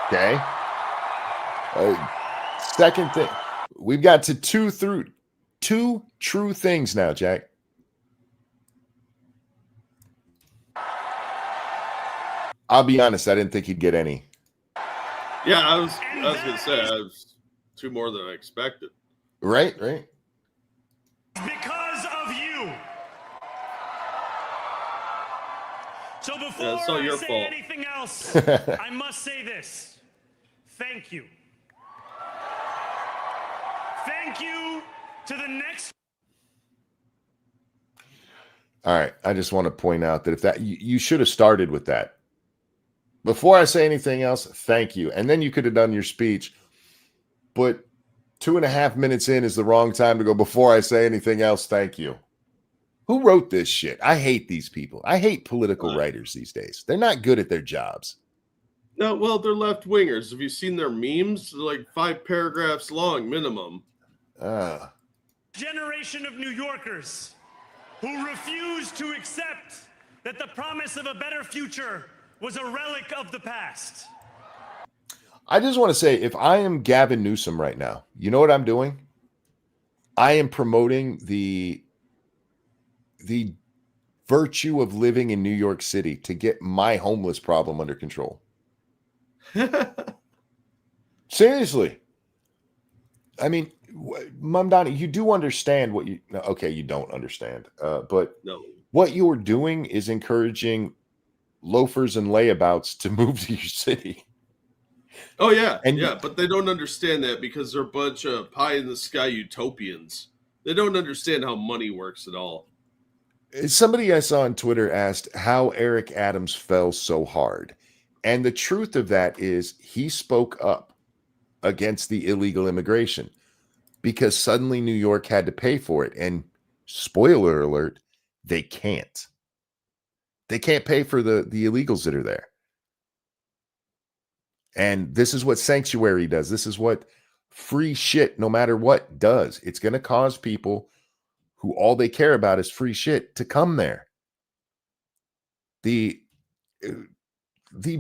Okay. Second thing, we've got to two true things now, Jack. I'll be honest, I didn't think he'd get any. Yeah, I was going to say, I was two more than I expected. Right. Because of you. So before I say anything else, I must say this. Thank you. Thank you to the next. All right. I just want to point out that if that you should have started with that. Before I say anything else, thank you. And then you could have done your speech. But 2.5 minutes in is the wrong time to go, before I say anything else, thank you. Who wrote this shit? I hate these people. I hate political writers these days. They're not good at their jobs. No, well, they're left wingers. Have you seen their memes? They're like 5 paragraphs long minimum. Generation of New Yorkers who refuse to accept that the promise of a better future was a relic of the past. I just want to say, if I am Gavin Newsom right now, you know what I'm doing? I am promoting the virtue of living in New York City to get my homeless problem under control. Seriously. I mean, Mamdani, you do understand what you... Okay, you don't understand. But no. What you're doing is encouraging loafers and layabouts to move to your city. Oh, yeah. But they don't understand that because they're a bunch of pie-in-the-sky utopians. They don't understand how money works at all. Somebody I saw on Twitter asked how Eric Adams fell so hard. And the truth of that is he spoke up against the illegal immigration because suddenly New York had to pay for it. And spoiler alert, they can't. They can't pay for the illegals that are there. And this is what sanctuary does. This is what free shit, no matter what, does. It's going to cause people who all they care about is free shit to come there. The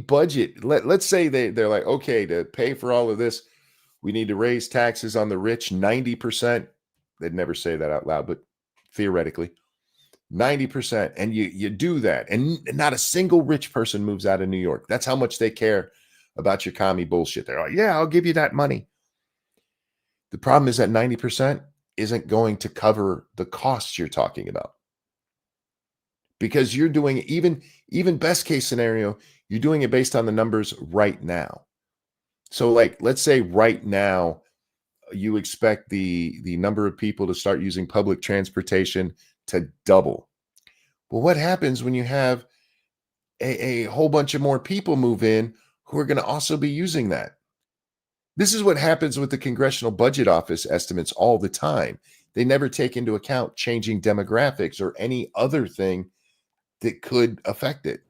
budget, let's say they're like, okay, to pay for all of this, we need to raise taxes on the rich 90%. They'd never say that out loud, but theoretically, 90%. And you do that. And not a single rich person moves out of New York. That's how much they care about your commie bullshit. They're like, yeah, I'll give you that money. The problem is that 90% isn't going to cover the costs you're talking about. Because you're doing even best case scenario, you're doing it based on the numbers right now. So like, let's say right now, you expect the number of people to start using public transportation to double. But what happens when you have a whole bunch of more people move in who are going to also be using that? This is what happens with the Congressional Budget Office estimates all the time. They never take into account changing demographics or any other thing that could affect it.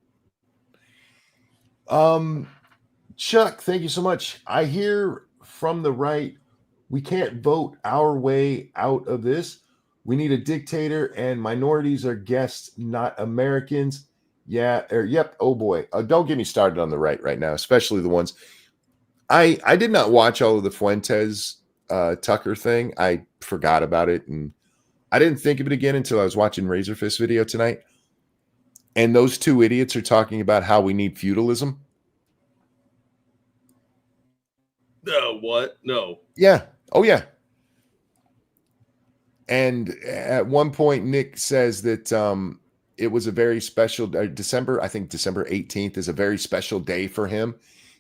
Chuck, thank you so much. I hear from the right, we can't vote our way out of this. We need a dictator, and minorities are guests, not Americans. Yeah, yep. Oh boy, don't get me started on the right now, especially the ones. I did not watch all of the Fuentes Tucker thing. I forgot about it, and I didn't think of it again until I was watching Razor Fist video tonight. And those two idiots are talking about how we need feudalism. What? No. Yeah. Oh, yeah. And at one point, Nick says that it was a very special December 18th is a very special day for him.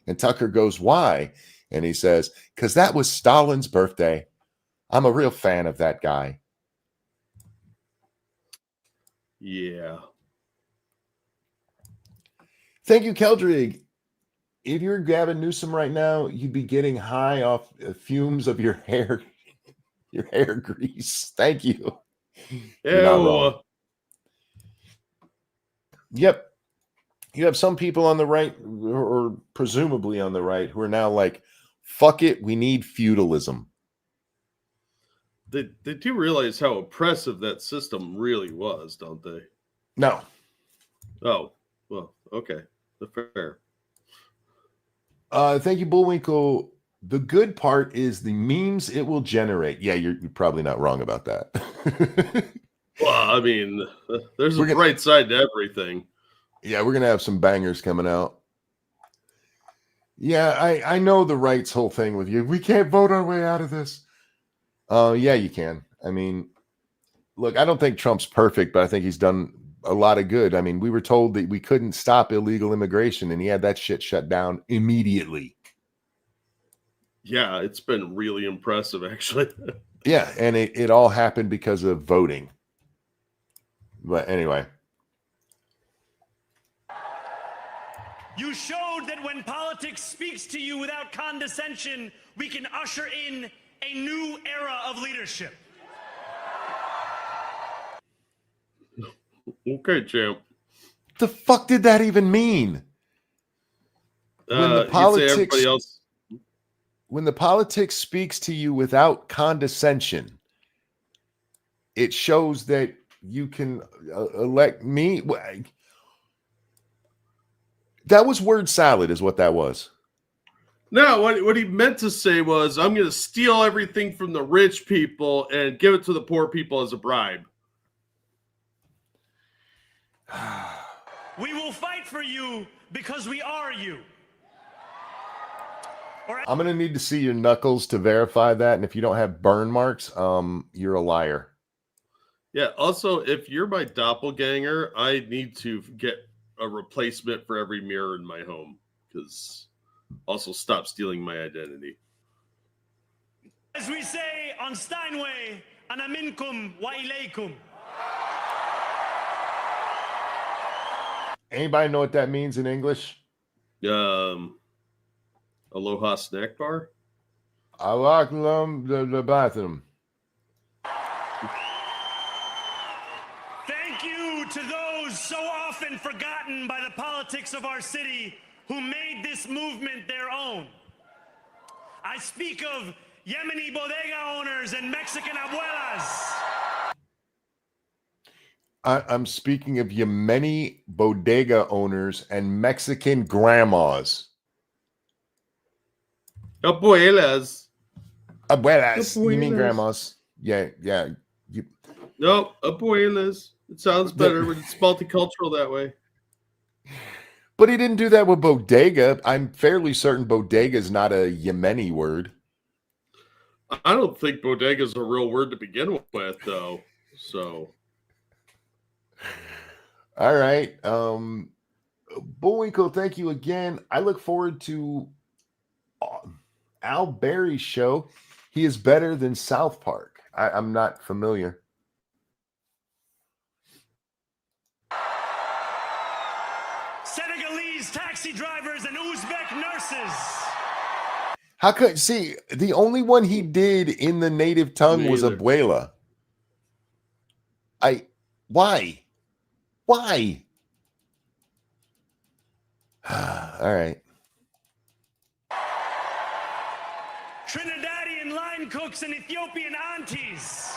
And Tucker goes, why? And he says, because that was Stalin's birthday. I'm a real fan of that guy. Yeah. Thank you, Keldrig. If you're Gavin Newsom right now, you'd be getting high off fumes of your hair grease. Thank you. You're not wrong. Yep. You have some people on the right, or presumably on the right, who are now like, fuck it, we need feudalism. They do realize how oppressive that system really was, don't they? No. Oh, well, okay. Fair. Thank you, Bullwinkle. The good part is the memes it will generate. Yeah, you're probably not wrong about that. Well, I mean, there's a bright side to everything. Yeah, we're gonna have some bangers coming out. Yeah, I know the right's whole thing with you. We can't vote our way out of this. Yeah, you can. I mean, look, I don't think Trump's perfect, but I think he's done a lot of good. I mean, we were told that we couldn't stop illegal immigration, and he had that shit shut down immediately. Yeah, it's been really impressive, actually. Yeah, and it all happened because of voting. But anyway. You showed that when politics speaks to you without condescension, we can usher in a new era of leadership. Okay, champ. The fuck did that even mean? When the politics speaks to you without condescension, it shows that you can elect me. That was word salad, is what that was. No, what he meant to say was, I'm going to steal everything from the rich people and give it to the poor people as a bribe. We will fight for you because we are you. I'm going to need to see your knuckles to verify that. And if you don't have burn marks, you're a liar. Yeah. Also, if you're my doppelganger, I need to get a replacement for every mirror in my home, because also stop stealing my identity. As we say on Steinway, ana minkum wa ilaykum. Anybody know what that means in English? Aloha snack bar. I like the bathroom. Thank you to those so often forgotten by the politics of our city who made this movement their own. I speak of Yemeni bodega owners and Mexican abuelas. I'm speaking of Yemeni bodega owners and Mexican grandmas. Abuelas. Abuelas. You mean grandmas? Yeah. No, abuelas. It sounds better when it's multicultural that way. But he didn't do that with bodega. I'm fairly certain bodega is not a Yemeni word. I don't think bodega is a real word to begin with, though. So, all right. Bullwinkle, thank you again. I look forward to Al Berry's show. He is better than South Park. I'm not familiar. taxi drivers and Uzbek nurses. How could see the only one he did in the native tongue was abuela? Why? All right. Trinidadian line cooks and Ethiopian aunties.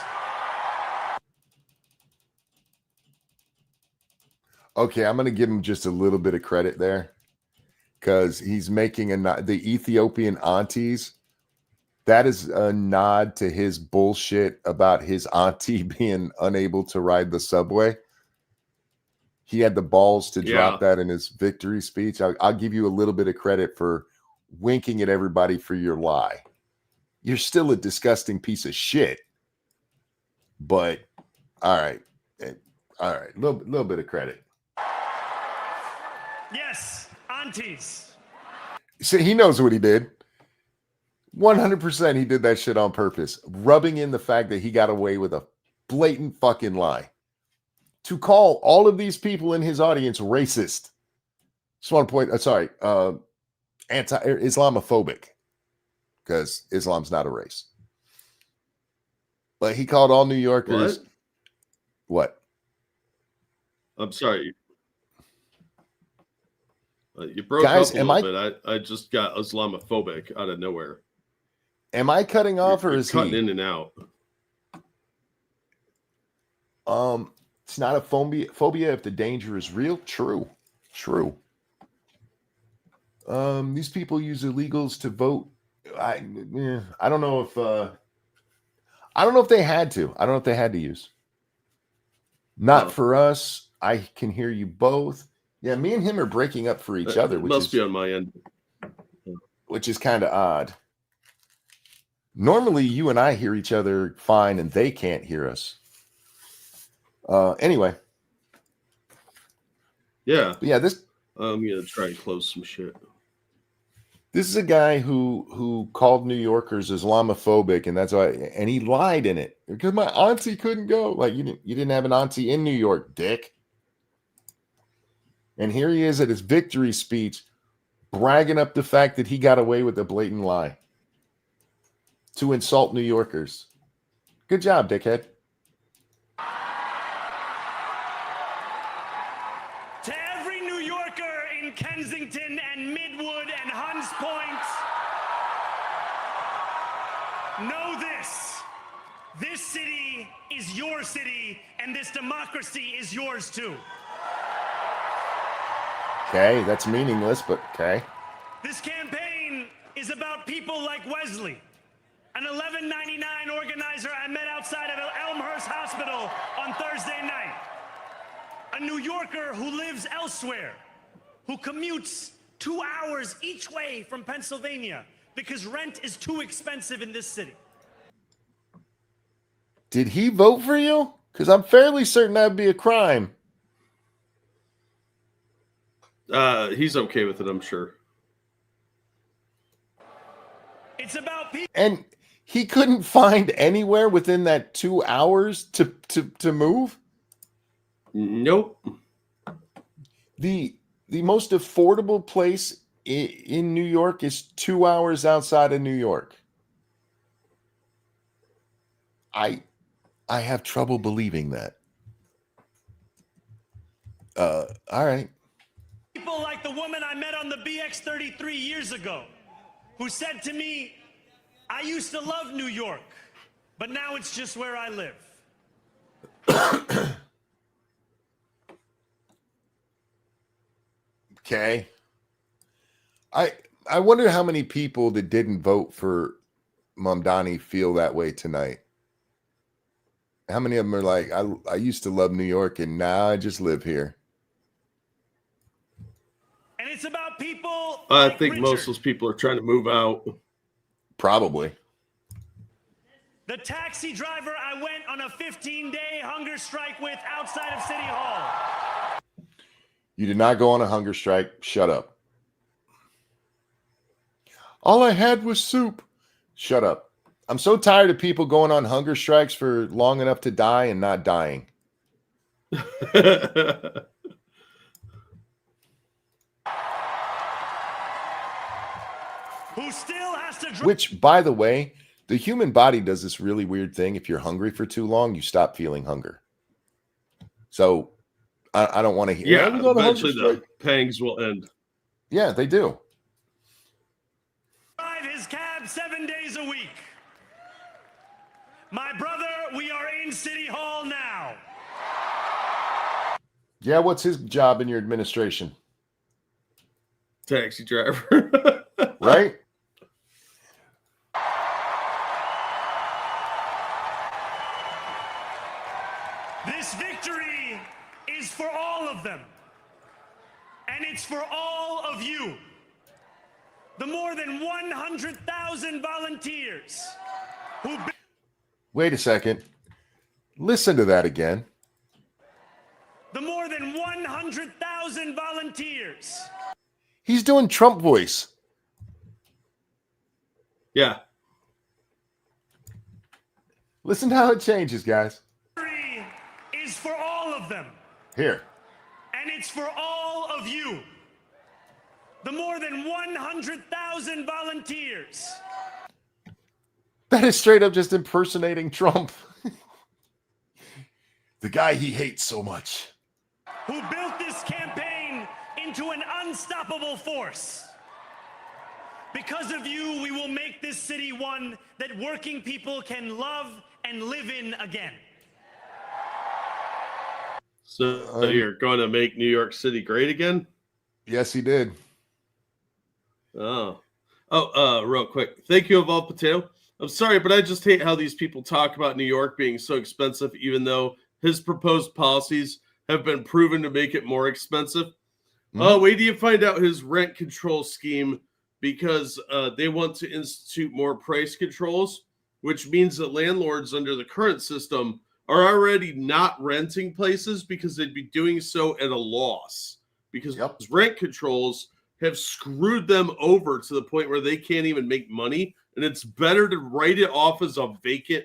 Okay, I'm going to give him just a little bit of credit there because he's making the Ethiopian aunties. That is a nod to his bullshit about his auntie being unable to ride the subway. He had the balls to drop that in his victory speech. I'll give you a little bit of credit for winking at everybody for your lie. You're still a disgusting piece of shit. But all right. All right. Little bit of credit. Yes, aunties. See, he knows what he did. 100% he did that shit on purpose, rubbing in the fact that he got away with a blatant fucking lie. To call all of these people in his audience racist. Just want to point, anti-Islamophobic, because Islam's not a race. But he called all New Yorkers. What? I'm sorry. You broke up a little bit. I just got Islamophobic out of nowhere. Am I cutting off or is cutting he? in and out? It's not a phobia if the danger is real. True. These people use illegals to vote. I don't know if they had to. I don't know if they had to use. Not for us. I can hear you both. Yeah, me and him are breaking up for each other. Which must be on my end. Which is kind of odd. Normally, you and I hear each other fine, and they can't hear us. Anyway. Yeah. This. I'm gonna try and close some shit. This is a guy who called New Yorkers Islamophobic, and that's why, and he lied in it because my auntie couldn't go. Like you didn't have an auntie in New York, dick. And here he is at his victory speech, bragging up the fact that he got away with a blatant lie to insult New Yorkers. Good job, dickhead. To every New Yorker in Kensington and Midwood and Hunts Point, know this. This city is your city, and this democracy is yours too. Okay, that's meaningless, but okay. This campaign is about people like Wesley, an $11.99 organizer I met outside of Elmhurst Hospital on Thursday night. A New Yorker who lives elsewhere, who commutes 2 hours each way from Pennsylvania because rent is too expensive in this city. Did he vote for you? Because I'm fairly certain that'd be a crime. He's okay with it, I'm sure. It's about people. And he couldn't find anywhere within that 2 hours to move? Nope. The most affordable place in New York is 2 hours outside of New York. I have trouble believing that. All right. People like the woman I met on the BX 33 years ago, who said to me, I used to love New York, but now it's just where I live. Okay. I wonder how many people that didn't vote for Mamdani feel that way tonight. How many of them are like, I used to love New York and now I just live here. And it's about people. I think most of those people are trying to move out. Probably. The taxi driver I went on a 15-day hunger strike with outside of City Hall. You did not go on a hunger strike. Shut up. All I had was soup. Shut up. I'm so tired of people going on hunger strikes for long enough to die and not dying. who still has to... Which, by the way, the human body does this really weird thing. If you're hungry for too long, you stop feeling hunger. So I don't want to hear. Yeah, eventually the pangs will end. Yeah, they do. Drive his cab 7 days a week. My brother, we are in City Hall now. Yeah, what's his job in your administration? Taxi driver. Right? This victory is for all of them. And it's for all of you. The more than 100,000 volunteers who... Wait a second. Listen to that again. The more than 100,000 volunteers. He's doing Trump voice. Yeah. Listen to how it changes, guys. Victory is for all of them. Here. And it's for all of you. The more than 100,000 volunteers. That is straight up just impersonating Trump. The guy he hates so much. Who built this campaign into an unstoppable force. Because of you, we will make this city one that working people can love and live in again. So you're going to make New York City great again? Yes, he did. Oh, real quick. Thank you, Evolved Potato. I'm sorry, but I just hate how these people talk about New York being so expensive, even though his proposed policies have been proven to make it more expensive. Wait till you find out his rent control scheme, because they want to institute more price controls, which means that landlords under the current system are already not renting places because they'd be doing so at a loss, because rent controls have screwed them over to the point where they can't even make money. And it's better to write it off as a vacant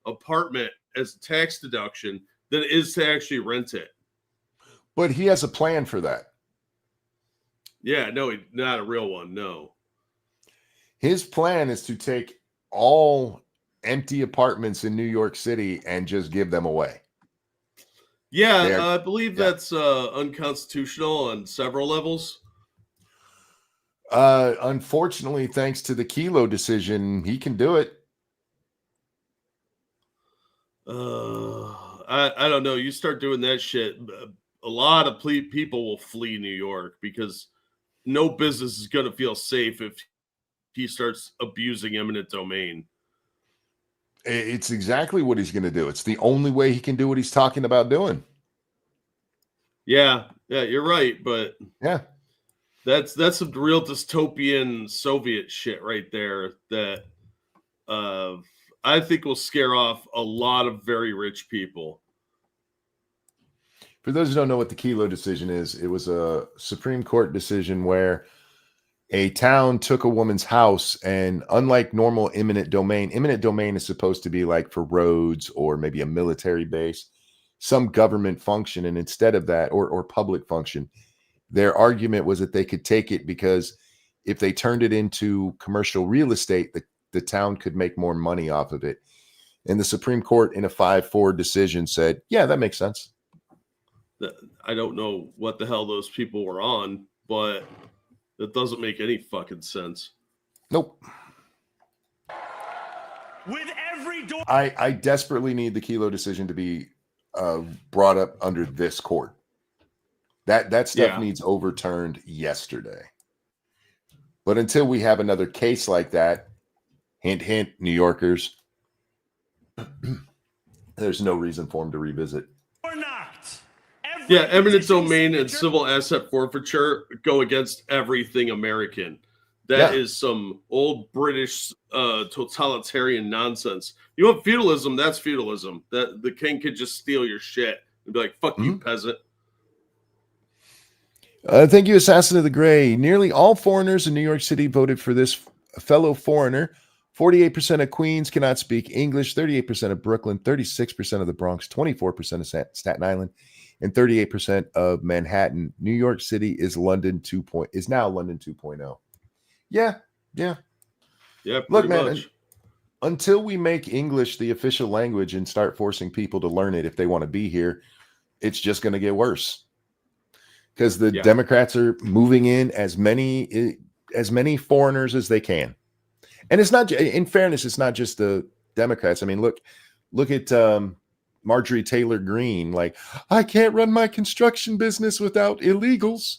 apartment as a tax deduction than it is to actually rent it. But he has a plan for that. Yeah, no, not a real one. No. His plan is to take all empty apartments in New York City and just give them away. Yeah, I believe that's unconstitutional on several levels. Unfortunately, thanks to the Kelo decision, he can do it. I don't know. You start doing that shit, a lot of people will flee New York, because no business is going to feel safe if he starts abusing eminent domain. It's exactly what he's going to do. It's the only way he can do what he's talking about doing. Yeah, you're right, but yeah, that's some real dystopian Soviet shit right there that I think will scare off a lot of very rich people. For those who don't know what the Kelo decision is, it was a Supreme Court decision where a town took a woman's house, and unlike normal eminent domain is supposed to be like for roads or maybe a military base, some government function. And instead of that, or public function, their argument was that they could take it because if they turned it into commercial real estate, the town could make more money off of it. And the Supreme Court in a 5-4 decision said, yeah, that makes sense. I don't know what the hell those people were on, but that doesn't make any fucking sense. Nope. With every door, I desperately need the Kelo decision to be brought up under this court. That stuff needs overturned yesterday. But until we have another case like that, hint, hint, New Yorkers, there's no reason for him to revisit. or not. Yeah, eminent domain and civil asset forfeiture go against everything American. That is some old British totalitarian nonsense. You want feudalism? That's feudalism. That the king could just steal your shit and be like, fuck you, peasant. Thank you, Assassin of the Gray. Nearly all foreigners in New York City voted for this fellow foreigner. 48% of Queens cannot speak English, 38% of Brooklyn, 36% of the Bronx, 24% of Staten Island, and 38% of Manhattan. New York City is now London 2.0. Yeah. Yeah, Look, pretty man, much. until we make English the official language and start forcing people to learn it if they want to be here, it's just going to get worse. Because the Democrats are moving in as many foreigners as they can. And it's not, in fairness, it's not just the Democrats. I mean, look at Marjorie Taylor Greene. Like, I can't run my construction business without illegals.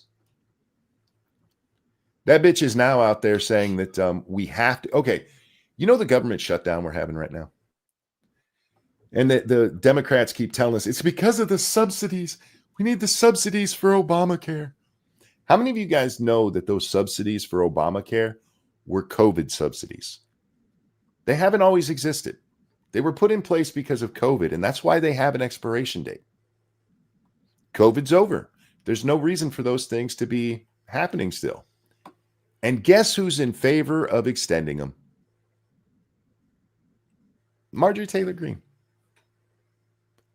That bitch is now out there saying that we have to. Okay, you know the government shutdown we're having right now? And the Democrats keep telling us it's because of the subsidies. We need the subsidies for Obamacare. How many of you guys know that those subsidies for Obamacare were COVID subsidies? They haven't always existed. They were put in place because of COVID, and that's why they have an expiration date. COVID's over. There's no reason for those things to be happening still. And guess who's in favor of extending them? Marjorie Taylor Greene.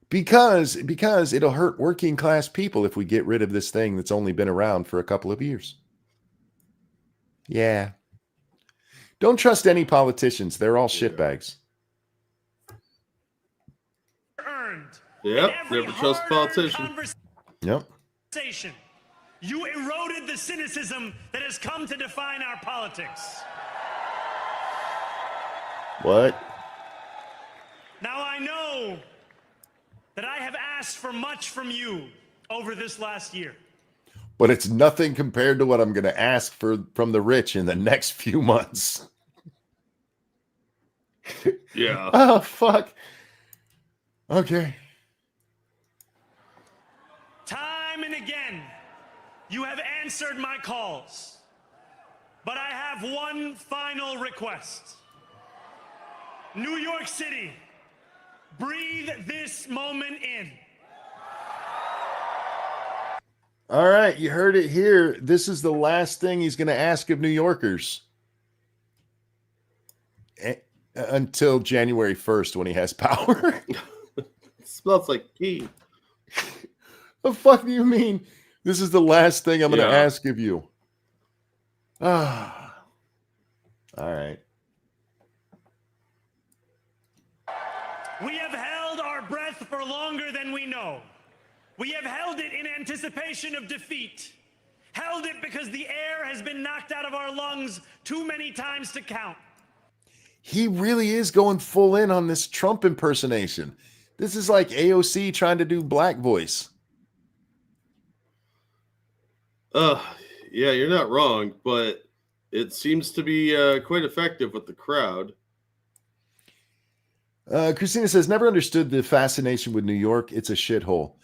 Because it'll hurt working class people if we get rid of this thing that's only been around for a couple of years. Yeah. Don't trust any politicians. They're all shitbags. Yep, never trust politicians. Yep. You eroded the cynicism that has come to define our politics. What? Now I know that I have asked for much from you over this last year. But it's nothing compared to what I'm going to ask from the rich in the next few months. Yeah. Oh, fuck. Okay. Time and again, you have answered my calls. But I have one final request. New York City, breathe this moment in. All right, you heard it here. This is the last thing he's going to ask of New Yorkers. Until January 1st when he has power. It smells like pee. The fuck do you mean? This is the last thing I'm going to ask of you. Ah. All right. We have held our breath for longer than we know. We have held it in anticipation of defeat. Held it because the air has been knocked out of our lungs too many times to count. He really is going full in on this Trump impersonation. This is like AOC trying to do black voice. Yeah, you're not wrong, but it seems to be quite effective with the crowd. Christina says, never understood the fascination with New York. It's a shithole.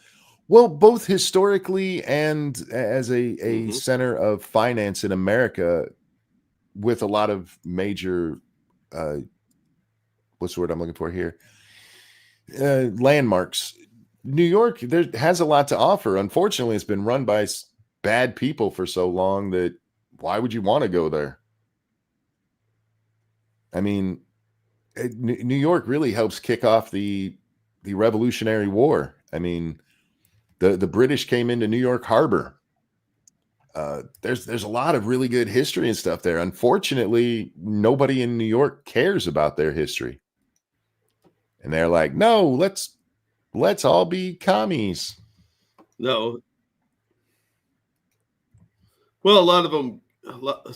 Well, both historically and as a center of finance in America with a lot of major, what's the word I'm looking for here? Landmarks. New York has a lot to offer. Unfortunately, it's been run by bad people for so long that why would you want to go there? I mean, New York really helps kick off the Revolutionary War. I mean, the British came into New York Harbor. There's a lot of really good history and stuff there. Unfortunately, nobody in New York cares about their history. And they're like, no, let's all be commies. No. Well, a lot of them,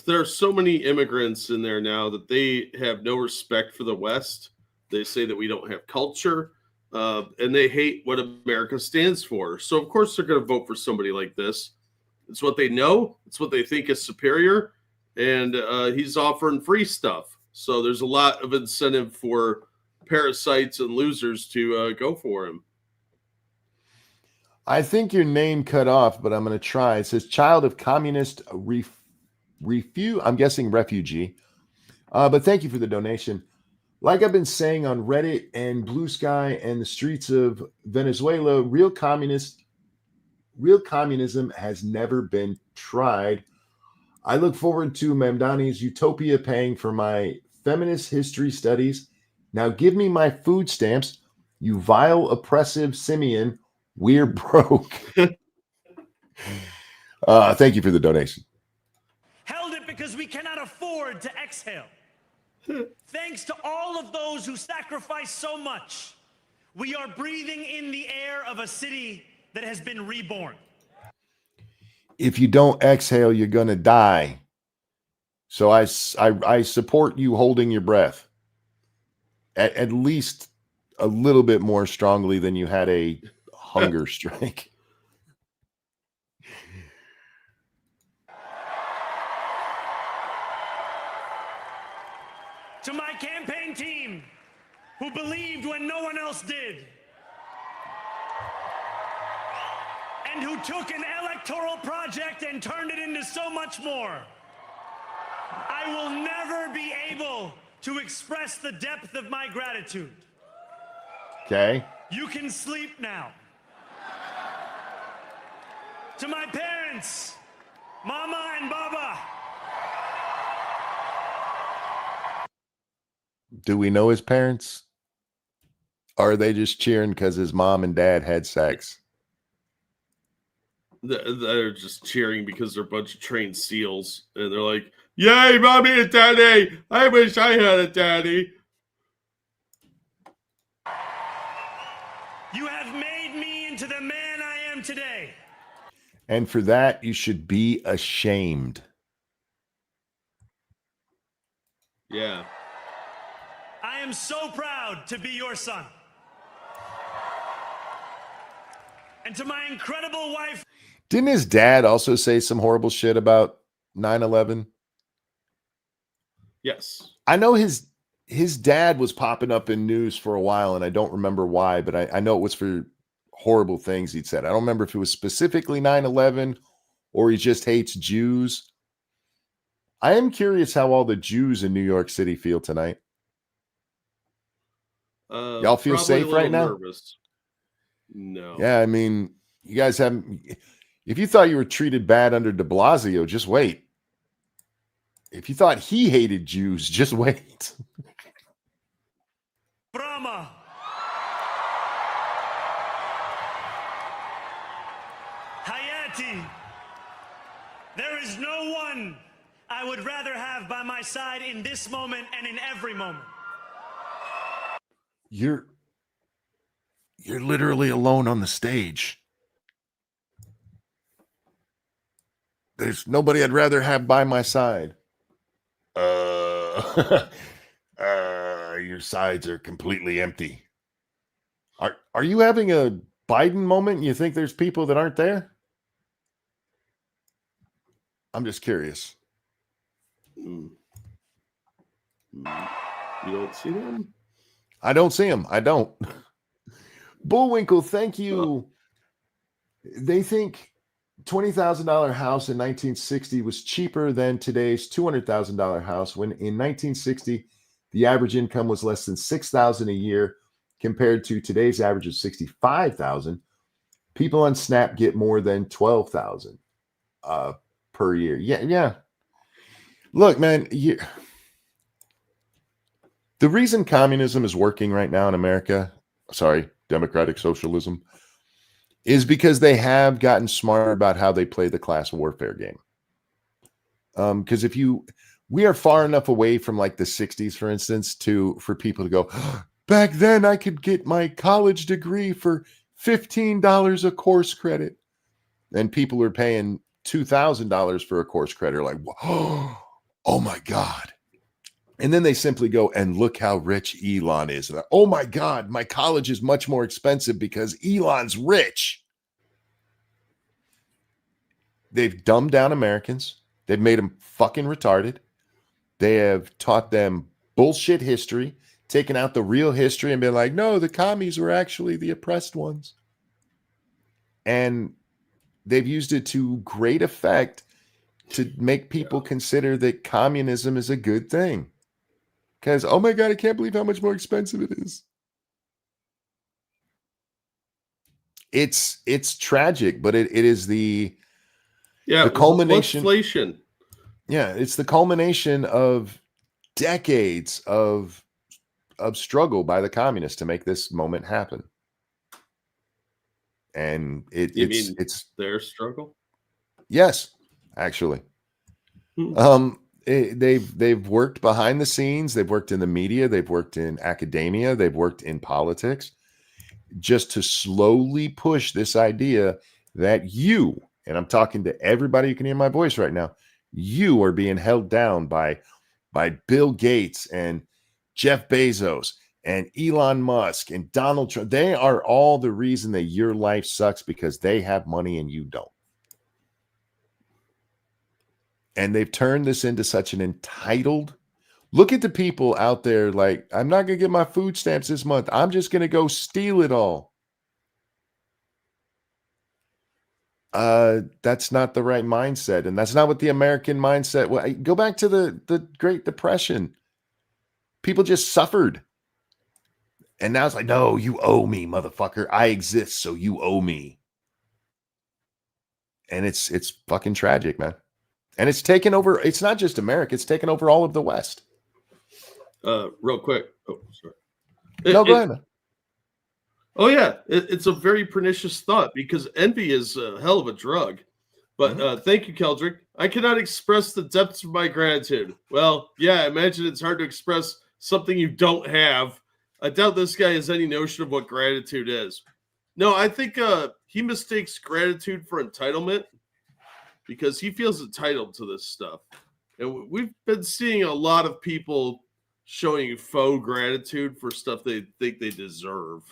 there are so many immigrants in there now that they have no respect for the West. They say that we don't have culture, and they hate what America stands for. So, of course, they're going to vote for somebody like this. It's what they know. It's what they think is superior. And he's offering free stuff. So there's a lot of incentive for parasites and losers to go for him. I think your name cut off, but I'm going to try. It says child of communist I'm guessing refugee. But thank you for the donation. Like I've been saying on Reddit and Blue Sky and the streets of Venezuela, real communism has never been tried. I look forward to Mamdani's utopia paying for my feminist history studies. Now give me my food stamps, you vile, oppressive simian. We're broke. Thank you for the donation. Held it because we cannot afford to exhale. Thanks to all of those who sacrificed so much, we are breathing in the air of a city that has been reborn. If you don't exhale, you're going to die. So I support you holding your breath at least a little bit more strongly than you had a hunger strike. To my campaign team, who believed when no one else did, and who took an electoral project and turned it into so much more, I will never be able to express the depth of my gratitude. Okay. You can sleep now. To my parents, Mama and Baba. Do we know his parents? Or are they just cheering because his mom and dad had sex? They're just cheering because they're a bunch of trained SEALs. And they're like, yay, mommy and daddy. I wish I had a daddy. You have made me into the man I am today. And for that, you should be ashamed. Yeah. I am so proud to be your son. And to my incredible wife. Didn't his dad also say some horrible shit about 9/11? Yes. I know his dad was popping up in news for a while, and I don't remember why, but I know it was for horrible things he'd said. I don't remember if it was specifically 9/11 or he just hates Jews. I am curious how all the Jews in New York City feel tonight. Y'all feel safe right now? Nervous. No. Yeah, I mean, you guys haven't. If you thought you were treated bad under de Blasio, just wait. If you thought he hated Jews, just wait. Brahma. Hayati. There is no one I would rather have by my side in this moment and in every moment. You're literally alone on the stage. There's nobody I'd rather have by my side. Your sides are completely empty. Are you having a Biden moment and you think there's people that aren't there? I'm just curious. You don't see them? I don't see them. I don't. Bullwinkle, thank you. They think $20,000 house in 1960 was cheaper than today's $200,000 house, when in 1960 the average income was less than $6,000 a year compared to today's average of $65,000. People on SNAP get more than $12,000 per year. Yeah. Look, man, the reason communism is working right now in America, democratic socialism, is because they have gotten smarter about how they play the class warfare game. Because we are far enough away from like the 60s, for instance, for people to go, back then I could get my college degree for $15 a course credit. And people are paying $2,000 for a course credit. Like, oh my God. And then they simply go, and look how rich Elon is. And oh my God, my college is much more expensive because Elon's rich. They've dumbed down Americans. They've made them fucking retarded. They have taught them bullshit history, taken out the real history and been like, no, the commies were actually the oppressed ones. And they've used it to great effect to make people consider that communism is a good thing. Because, oh my God, I can't believe how much more expensive it is. It's tragic, but it is the culmination. Inflation. Yeah, it's the culmination of decades of struggle by the communists to make this moment happen. And it's their struggle? Yes, actually. They've worked behind the scenes. They've worked in the media. They've worked in academia. They've worked in politics, just to slowly push this idea that you, and I'm talking to everybody who can hear my voice right now, you are being held down by Bill Gates and Jeff Bezos and Elon Musk and Donald Trump. They are all the reason that your life sucks, because they have money and you don't. And they've turned this into such an entitled. Look at the people out there like, I'm not going to get my food stamps this month. I'm just going to go steal it all. That's not the right mindset. And that's not what the American mindset. Well, go back to the Great Depression. People just suffered. And now it's like, no, you owe me, motherfucker. I exist, so you owe me. And it's fucking tragic, man. And it's taken over. It's not just America. It's taken over all of the West. Real quick. Oh, sorry. Go ahead, man. Oh, yeah. It's a very pernicious thought, because envy is a hell of a drug. But thank you, Keldrick. I cannot express the depths of my gratitude. Well, yeah, I imagine it's hard to express something you don't have. I doubt this guy has any notion of what gratitude is. No, I think he mistakes gratitude for entitlement, because he feels entitled to this stuff. And we've been seeing a lot of people showing faux gratitude for stuff they think they deserve.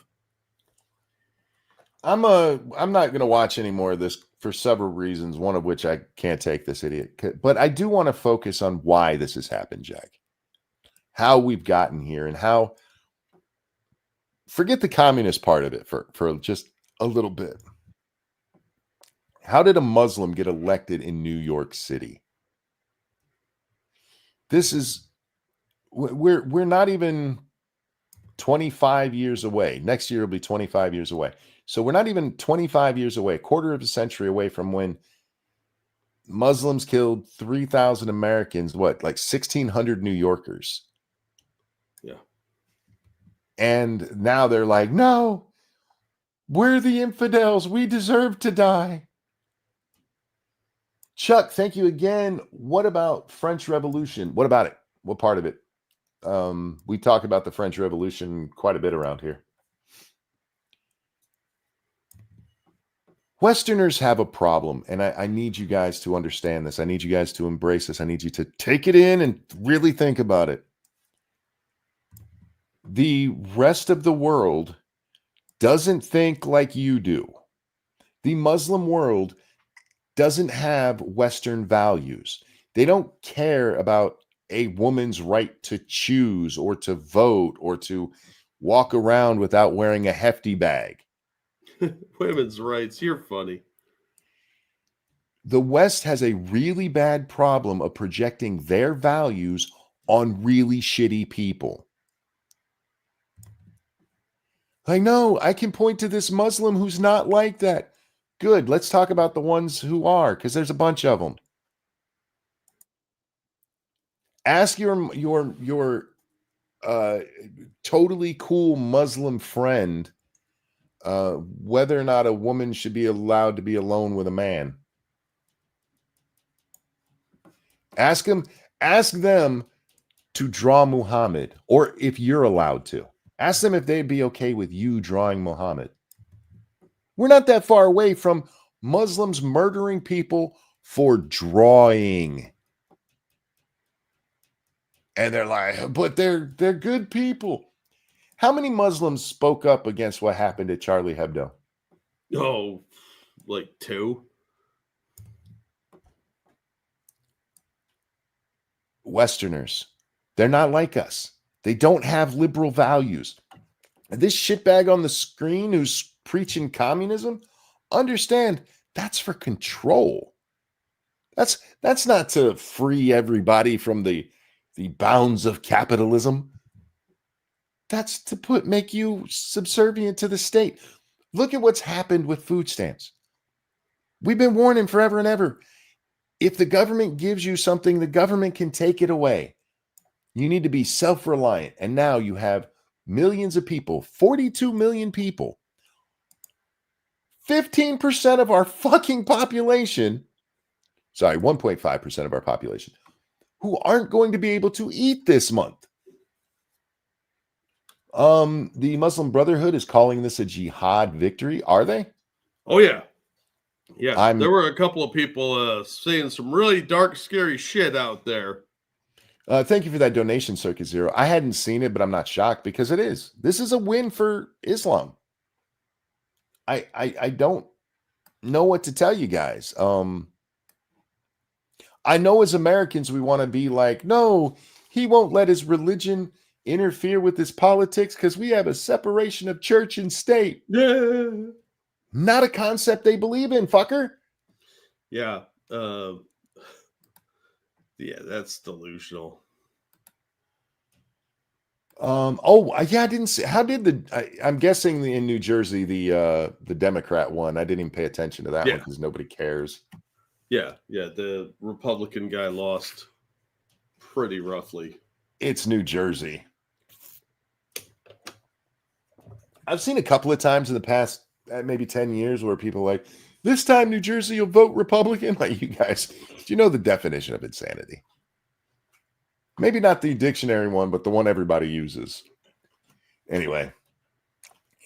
I'm not going to watch any more of this for several reasons, one of which I can't take this idiot. But I do want to focus on why this has happened, Jack. How we've gotten here, and how, forget the communist part of it for just a little bit. How did a Muslim get elected in New York City? This is, we're not even 25 years away. Next year will be 25 years away. So we're not even 25 years away, a quarter of a century away from when Muslims killed 3,000 Americans, like 1,600 New Yorkers. Yeah. And now they're like, no, we're the infidels. We deserve to die. Chuck, thank you again. What about French Revolution? What about it? What part of it? We talk about the French Revolution quite a bit around here. Westerners have a problem, and I need you guys to understand this. I need you guys to embrace this. I need you to take it in and really think about it. The rest of the world doesn't think like you do. The Muslim world doesn't have Western values. They don't care about a woman's right to choose or to vote or to walk around without wearing a hefty bag. Women's rights, you're funny. The West has a really bad problem of projecting their values on really shitty people. Like, no, I can point to this Muslim who's not like that. Good, let's talk about the ones who are, because there's a bunch of them. Ask your totally cool Muslim friend whether or not a woman should be allowed to be alone with a man. Ask them to draw Muhammad, or if you're allowed to. Ask them if they'd be okay with you drawing Muhammad. We're not that far away from Muslims murdering people for drawing. And they're like, but they're good people. How many Muslims spoke up against what happened at Charlie Hebdo? Oh, like 2. Westerners. They're not like us. They don't have liberal values. This shitbag on the screen who's preaching communism, understand that's for control. That's not to free everybody from the bounds of capitalism. That's to make you subservient to the state. Look at what's happened with food stamps. We've been warning forever and ever. If the government gives you something, the government can take it away. You need to be self-reliant. And now you have millions of people, 42 million people, 15% of our fucking population, sorry, 1.5% of our population, who aren't going to be able to eat this month. The Muslim Brotherhood is calling this a jihad victory. Are they? Oh yeah. Yeah. There were a couple of people saying some really dark, scary shit out there. Thank you for that donation, Circuit Zero. I hadn't seen it, but I'm not shocked because it is. This is a win for Islam. I don't know what to tell you guys. I know as Americans we want to be like, no, he won't let his religion interfere with his politics because we have a separation of church and state. Yeah. Not a concept they believe in, fucker. Yeah. Yeah, that's delusional. I didn't see. How did I'm guessing in New Jersey the Democrat won. I didn't even pay attention to that one because nobody cares. Yeah, the Republican guy lost pretty roughly. It's New Jersey. I've seen a couple of times in the past maybe 10 years where people are like, this time New Jersey will vote Republican. Like, you guys, do you know the definition of insanity? Maybe not the dictionary one, but the one everybody uses. Anyway,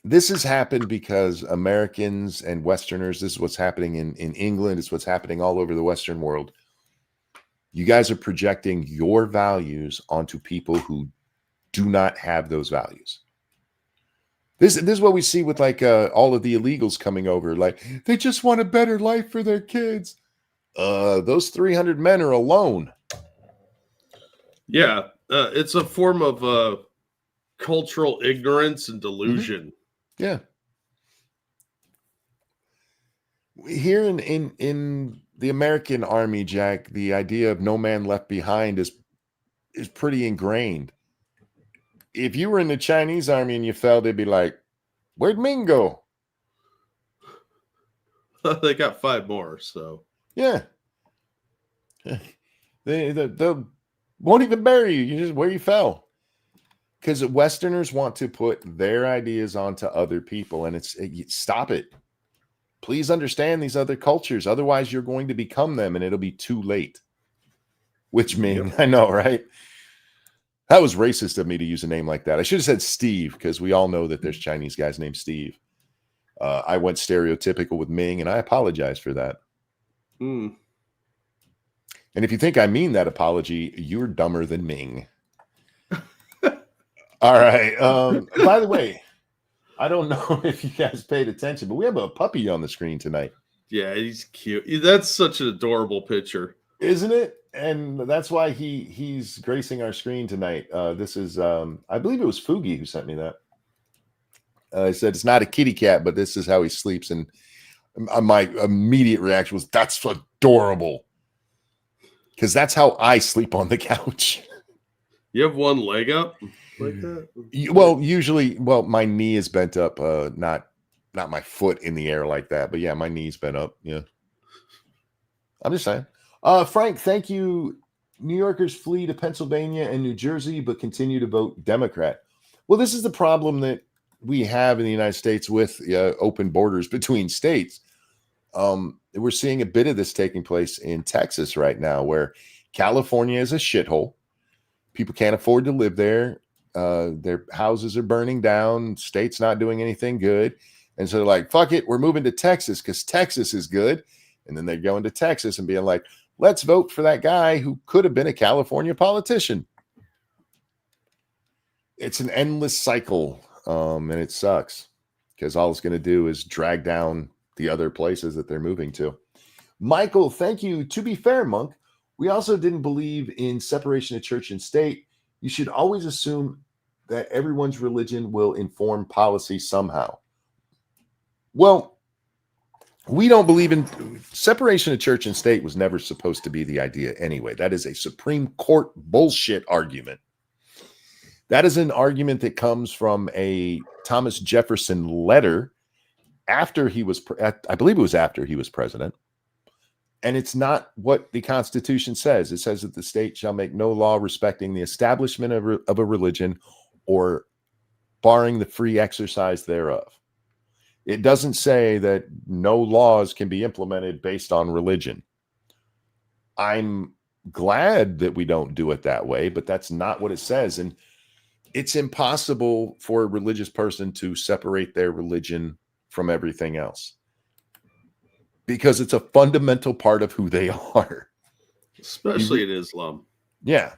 this has happened because Americans and Westerners, this is what's happening in England. It's what's happening all over the Western world. You guys are projecting your values onto people who do not have those values. This is what we see with like all of the illegals coming over. Like, they just want a better life for their kids. Those 300 men are alone. Yeah, it's a form of cultural ignorance and delusion. Yeah. Here in the American Army, Jack, the idea of no man left behind is pretty ingrained. If you were in the Chinese army and you fell, they'd be like, where'd Ming go? They got 5 more, so. Yeah. They won't even bury you. You just where you fell. Because Westerners want to put their ideas onto other people, and stop it. Please understand these other cultures. Otherwise, you're going to become them, and it'll be too late. Which Ming, I know, right? That was racist of me to use a name like that. I should have said Steve, because we all know that there's Chinese guys named Steve. I went stereotypical with Ming, and I apologize for that. And if you think I mean that apology, you're dumber than Ming. All right. By the way, I don't know if you guys paid attention, but we have a puppy on the screen tonight. Yeah, he's cute. That's such an adorable picture. Isn't it? And that's why he's gracing our screen tonight. This is, I believe it was Fugi who sent me that. He said it's not a kitty cat, but this is how he sleeps. And my immediate reaction was, that's adorable. Because that's how I sleep on the couch. You have one leg up like that? Well, usually, my knee is bent up, not my foot in the air like that. But yeah, my knee's bent up. Yeah. I'm just saying. Frank, thank you. New Yorkers flee to Pennsylvania and New Jersey, but continue to vote Democrat. Well, this is the problem that we have in the United States with open borders between states. We're seeing a bit of this taking place in Texas right now, where California is a shithole. People can't afford to live there. Their houses are burning down. State's not doing anything good. And so they're like, fuck it, we're moving to Texas because Texas is good. And then they're going to Texas and being like, let's vote for that guy who could have been a California politician. It's an endless cycle, and it sucks because all it's going to do is drag down the other places that they're moving to. Michael, thank you. To be fair, Monk, we also didn't believe in separation of church and state. You should always assume that everyone's religion will inform policy somehow. Well, we don't believe in separation of church and state. Was never supposed to be the idea anyway. That is a Supreme Court bullshit argument. That is an argument that comes from a Thomas Jefferson letter after he was, I believe it was after he was president. And it's not what the Constitution says. It says that the state shall make no law respecting the establishment of a religion or barring the free exercise thereof. It doesn't say that no laws can be implemented based on religion. I'm glad that we don't do it that way, but that's not what it says. And it's impossible for a religious person to separate their religion from everything else because it's a fundamental part of who they are. Especially in Islam. Yeah.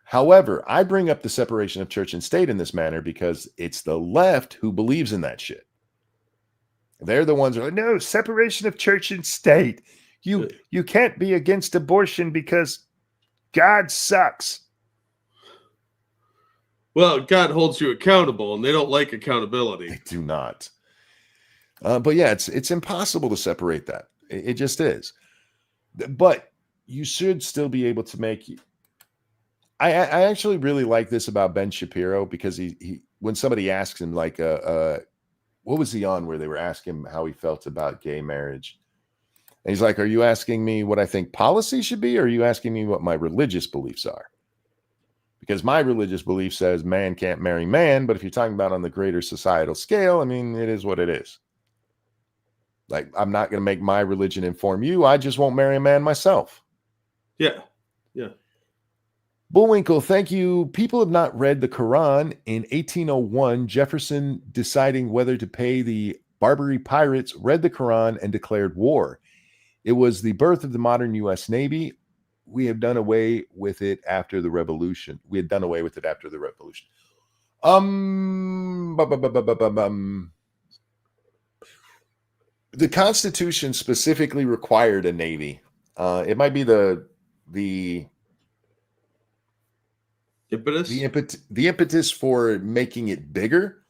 However, I bring up the separation of church and state in this manner because it's the left who believes in that shit. They're the ones who are like, no, separation of church and state. You can't be against abortion because God sucks. Well, God holds you accountable, and they don't like accountability. They do not. But yeah, it's impossible to separate that. It just is. But you should still be able to make. I actually really like this about Ben Shapiro because he when somebody asks him like what was he on where they were asking him how he felt about gay marriage, and he's like, "Are you asking me what I think policy should be, or are you asking me what my religious beliefs are?" Because my religious belief says man can't marry man, but if you're talking about on the greater societal scale, I mean, it is what it is. Like, I'm not going to make my religion inform you. I just won't marry a man myself. Yeah. Yeah. Bullwinkle, thank you. People have not read the Quran. In 1801, Jefferson, deciding whether to pay the Barbary pirates, read the Quran and declared war. It was the birth of the modern U.S. Navy. We have done away with it after the revolution. The Constitution specifically required a Navy. It might be the impetus for making it bigger.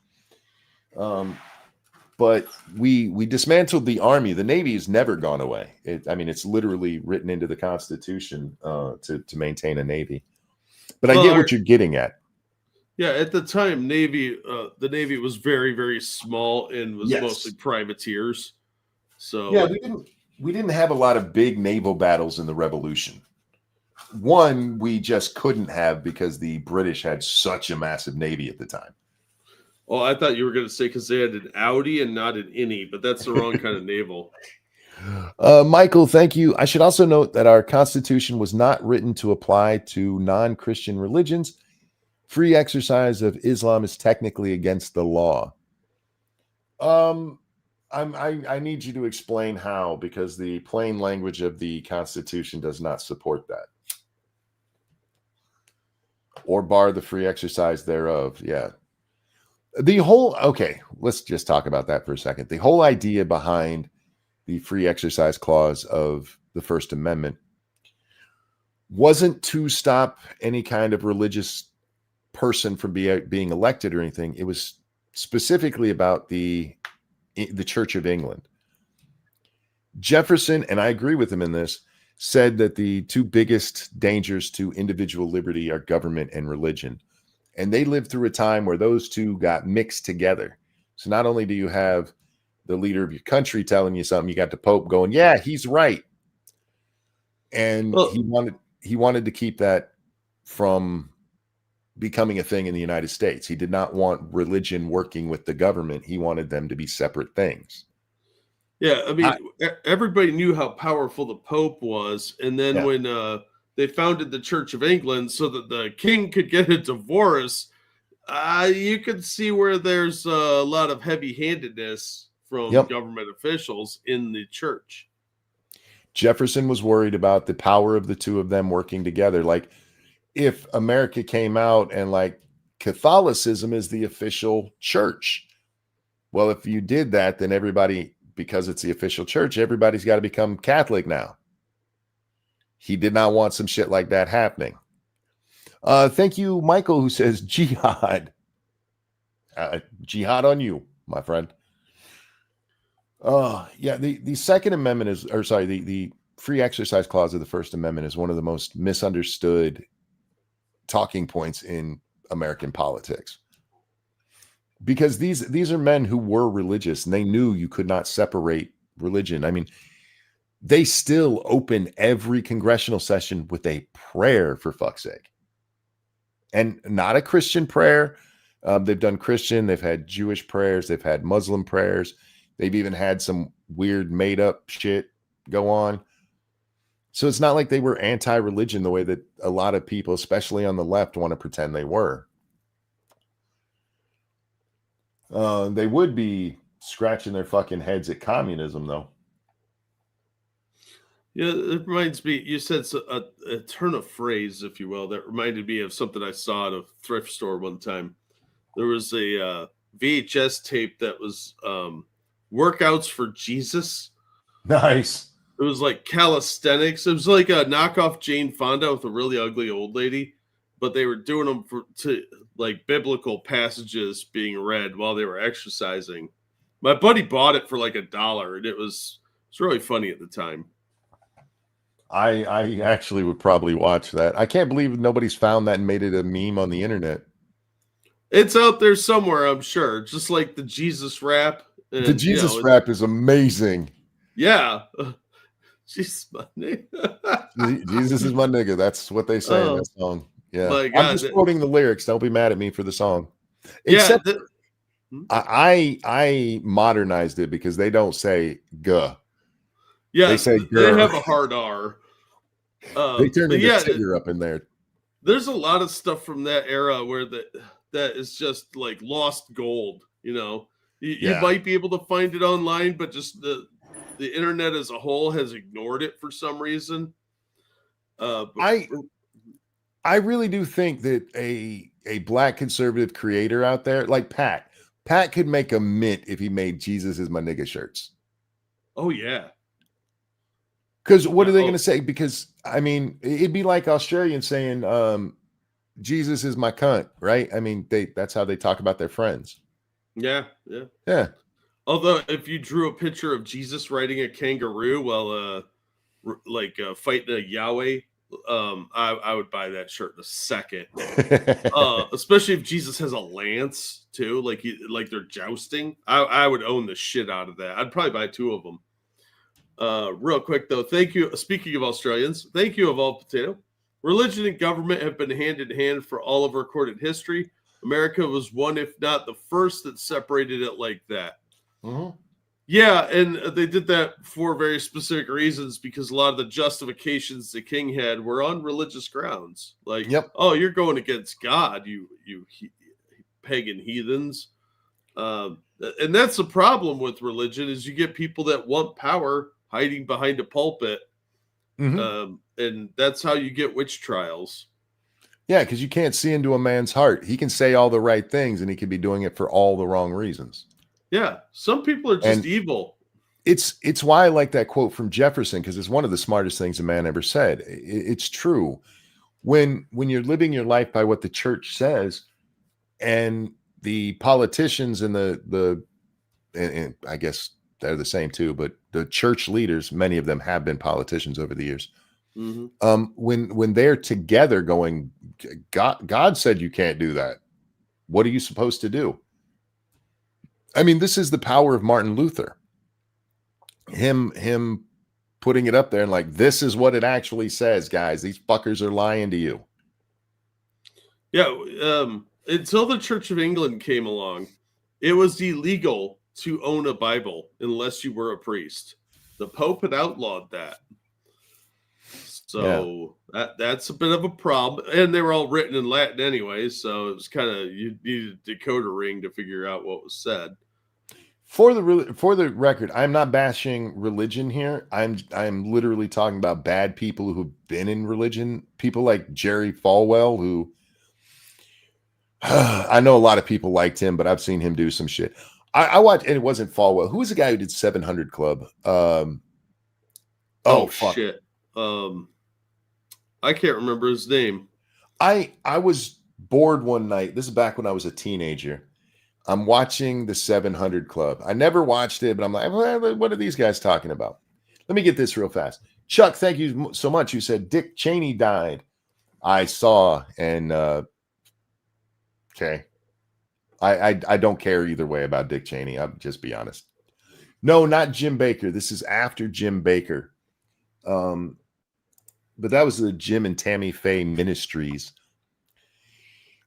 But we dismantled the Army. The Navy has never gone away. It's literally written into the Constitution to maintain a Navy. But I get what you're getting at. Yeah, at the time, the Navy was very, very small and was mostly privateers. So yeah, we didn't have a lot of big naval battles in the Revolution. One, we just couldn't have because the British had such a massive Navy at the time. Oh, I thought you were going to say because they had an Audi and not an innie, but that's the wrong kind of naval. Michael, thank you. I should also note that our Constitution was not written to apply to non-Christian religions. Free exercise of Islam is technically against the law. I need you to explain how, because the plain language of the Constitution does not support that. Or bar the free exercise thereof. Yeah. Let's just talk about that for a second. The whole idea behind the free exercise clause of the First Amendment wasn't to stop any kind of religious person from being elected or anything. It was specifically about the Church of England. Jefferson, and I agree with him in this, said that the two biggest dangers to individual liberty are government and religion. And they lived through a time where those two got mixed together. So not only do you have the leader of your country telling you something, you got the Pope going, yeah, he's right. And he wanted to keep that from becoming a thing in the United States. He did not want religion working with the government. He wanted them to be separate things. Yeah, I mean, everybody knew how powerful the Pope was. And then when they founded the Church of England so that the king could get a divorce, you could see where there's a lot of heavy-handedness from government officials in the church. Jefferson was worried about the power of the two of them working together. Like, if America came out and like Catholicism is the official church. Well, if you did that, then everybody, because it's the official church, everybody's got to become Catholic now. He did not want some shit like that happening. Thank you, Michael, who says jihad. Jihad on you, my friend. The Second Amendment the free exercise clause of the First Amendment is one of the most misunderstood talking points in American politics. Because these are men who were religious and they knew you could not separate religion. I mean, they still open every congressional session with a prayer, for fuck's sake. And not a Christian prayer. They've done Christian, they've had Jewish prayers, they've had Muslim prayers. They've even had some weird made up shit go on. So it's not like they were anti-religion the way that a lot of people, especially on the left, want to pretend they were. They would be scratching their fucking heads at communism, though. Yeah, it reminds me, you said a turn of phrase, if you will, that reminded me of something I saw at a thrift store one time. There was a VHS tape that was workouts for Jesus. Nice. It was like calisthenics. It was like a knockoff Jane Fonda with a really ugly old lady, but they were doing them to like biblical passages being read while they were exercising. My buddy bought it for like $1, and it's really funny at the time. I actually would probably watch that. I can't believe nobody's found that and made it a meme on the internet. It's out there somewhere, I'm sure. Just like the Jesus rap. And, the Jesus rap is amazing. Yeah. Jesus, my nigga. Jesus is my nigga. That's what they say in that song. Yeah. I'm just quoting the lyrics. Don't be mad at me for the song. Except I modernized it because they don't say "guh." Yeah, they say they have a hard R. They turn into Tigger up in there. There's a lot of stuff from that era where that is just like lost gold. You might be able to find it online, but just the internet as a whole has ignored it for some reason. I really do think that a black conservative creator out there like Pat could make a mint if he made Jesus is my nigga shirts. Oh yeah. Because what are they going to say? Because I mean, it'd be like Australians saying Jesus is my cunt, right? I mean, that's how they talk about their friends. Yeah. Although, if you drew a picture of Jesus riding a kangaroo while fighting a Yahweh, I would buy that shirt in a second. Especially if Jesus has a lance too, like they're jousting. I would own the shit out of that. I'd probably buy 2 of them. Real quick though, thank you. Speaking of Australians, thank you, Evolved Potato. Religion and government have been hand in hand for all of recorded history. America was one, if not the first, that separated it like that. Mm-hmm. Yeah, and they did that for very specific reasons because a lot of the justifications the king had were on religious grounds. Like, oh, you're going against God, you pagan heathens. And that's the problem with religion is you get people that want power hiding behind a pulpit. Mm-hmm. And that's how you get witch trials. Yeah, because you can't see into a man's heart. He can say all the right things and he could be doing it for all the wrong reasons. Yeah, some people are just evil. It's why I like that quote from Jefferson, because it's one of the smartest things a man ever said. It's true. When you're living your life by what the church says, and the politicians and and I guess they're the same too, but the church leaders, many of them have been politicians over the years. Mm-hmm. When they're together going, God said you can't do that. What are you supposed to do? I mean, this is the power of Martin Luther. Him putting it up there and like, this is what it actually says, guys. These fuckers are lying to you. Yeah. Until the Church of England came along, it was illegal to own a Bible unless you were a priest. The Pope had outlawed that. So that's a bit of a problem. And they were all written in Latin anyway, so it was kind of, you needed a decoder ring to figure out what was said. For the record, I'm not bashing religion here. I'm literally talking about bad people who've been in religion. People like Jerry Falwell, who I know a lot of people liked him, but I've seen him do some shit. I watched, and it wasn't Falwell. Who was the guy who did 700 Club? Fuck. Shit. I can't remember his name. I was bored one night. This is back when I was a teenager. I'm watching the 700 Club. I never watched it, but I'm like, what are these guys talking about? Let me get this real fast. Chuck, thank you so much. You said Dick Cheney died. I saw, and okay. I don't care either way about Dick Cheney. I'll just be honest. No, not Jim Baker. This is after Jim Baker. But that was the Jim and Tammy Faye Ministries.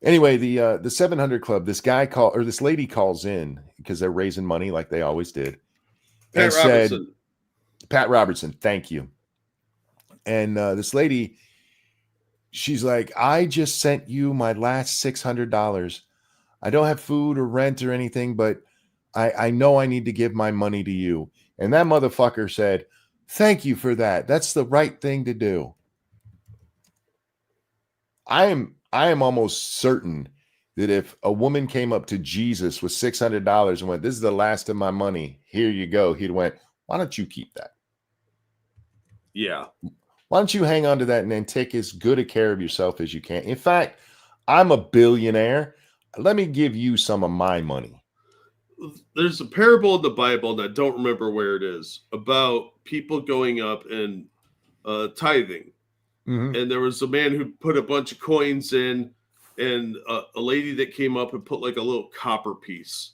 Anyway, the 700 Club, this lady calls in because they're raising money like they always did. Pat Robertson. Pat Robertson, thank you. And this lady, she's like, I just sent you my last $600. I don't have food or rent or anything, but I know I need to give my money to you. And that motherfucker said, thank you for that. That's the right thing to do. I am almost certain that if a woman came up to Jesus with $600 and went, this is the last of my money, here you go, he'd went, why don't you keep that? Yeah. Why don't you hang on to that and then take as good a care of yourself as you can? In fact, I'm a billionaire. Let me give you some of my money. There's a parable in the Bible, and I don't remember where it is, about people going up and tithing. Mm-hmm. And there was a man who put a bunch of coins in, and a lady that came up and put like a little copper piece.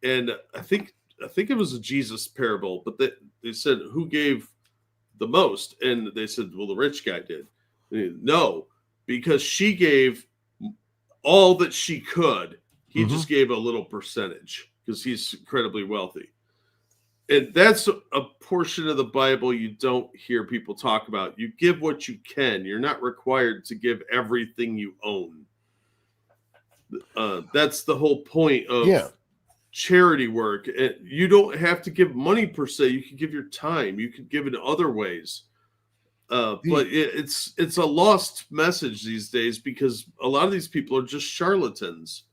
And I think it was a Jesus parable, but they said, who gave the most? And they said, well, the rich guy did. No, because she gave all that she could. He just gave a little percentage because he's incredibly wealthy. And that's a portion of the Bible you don't hear people talk about. You give what you can. You're not required to give everything you own. That's the whole point of charity work. You don't have to give money per se. You can give your time. You can give in other ways. But it's a lost message these days because a lot of these people are just charlatans.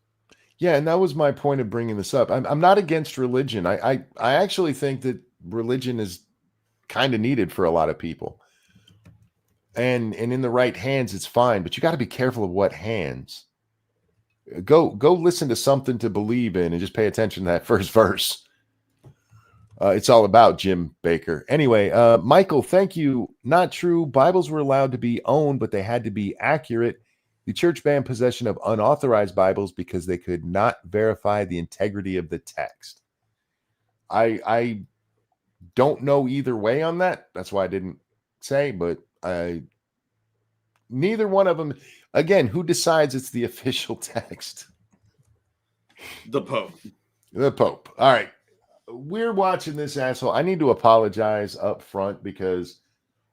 Yeah, and that was my point of bringing this up. I'm not against religion. I actually think that religion is kind of needed for a lot of people. And in the right hands, it's fine, but you got to be careful of what hands. Go listen to Something to Believe In and just pay attention to that first verse. It's all about Jim Baker. Anyway, Michael, thank you. Not true. Bibles were allowed to be owned, but they had to be accurate. The church banned possession of unauthorized Bibles because they could not verify the integrity of the text. I don't know either way on that. That's why I didn't say, but neither one of them. Again, who decides it's the official text? The Pope. The Pope. All right. We're watching this asshole. I need to apologize up front because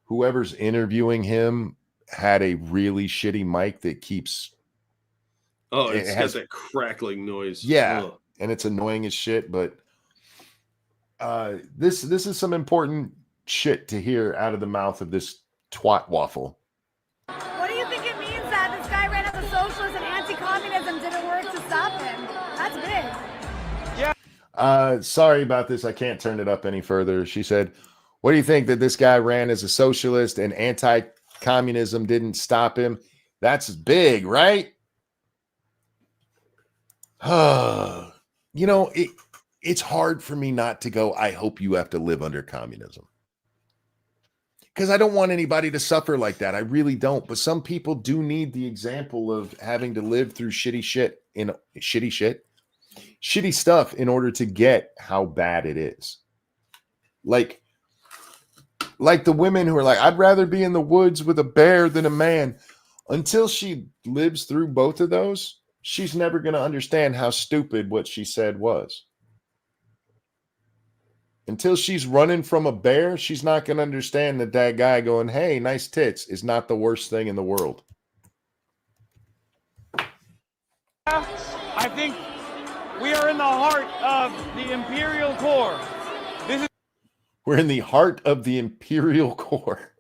whoever's interviewing him had a really shitty mic that keeps. Oh, it has that crackling noise. Yeah, and it's annoying as shit. But this is some important shit to hear out of the mouth of this twat waffle. What do you think it means that this guy ran as a socialist and anti-communism didn't work to stop him? That's big. Yeah. Sorry about this. I can't turn it up any further. She said, "What do you think that this guy ran as a socialist and anti-communism didn't stop him?" That's big, right? You know, it's hard for me not to go, I hope you have to live under communism. Because I don't want anybody to suffer like that. I really don't. But some people do need the example of having to live through shitty stuff in order to get how bad it is. Like the women who are like, I'd rather be in the woods with a bear than a man. Until she lives through both of those, she's never going to understand how stupid what she said was. Until she's running from a bear, she's not going to understand that guy going, hey, nice tits, is not the worst thing in the world. I think we are in the heart of the imperial core. We're in the heart of the imperial core.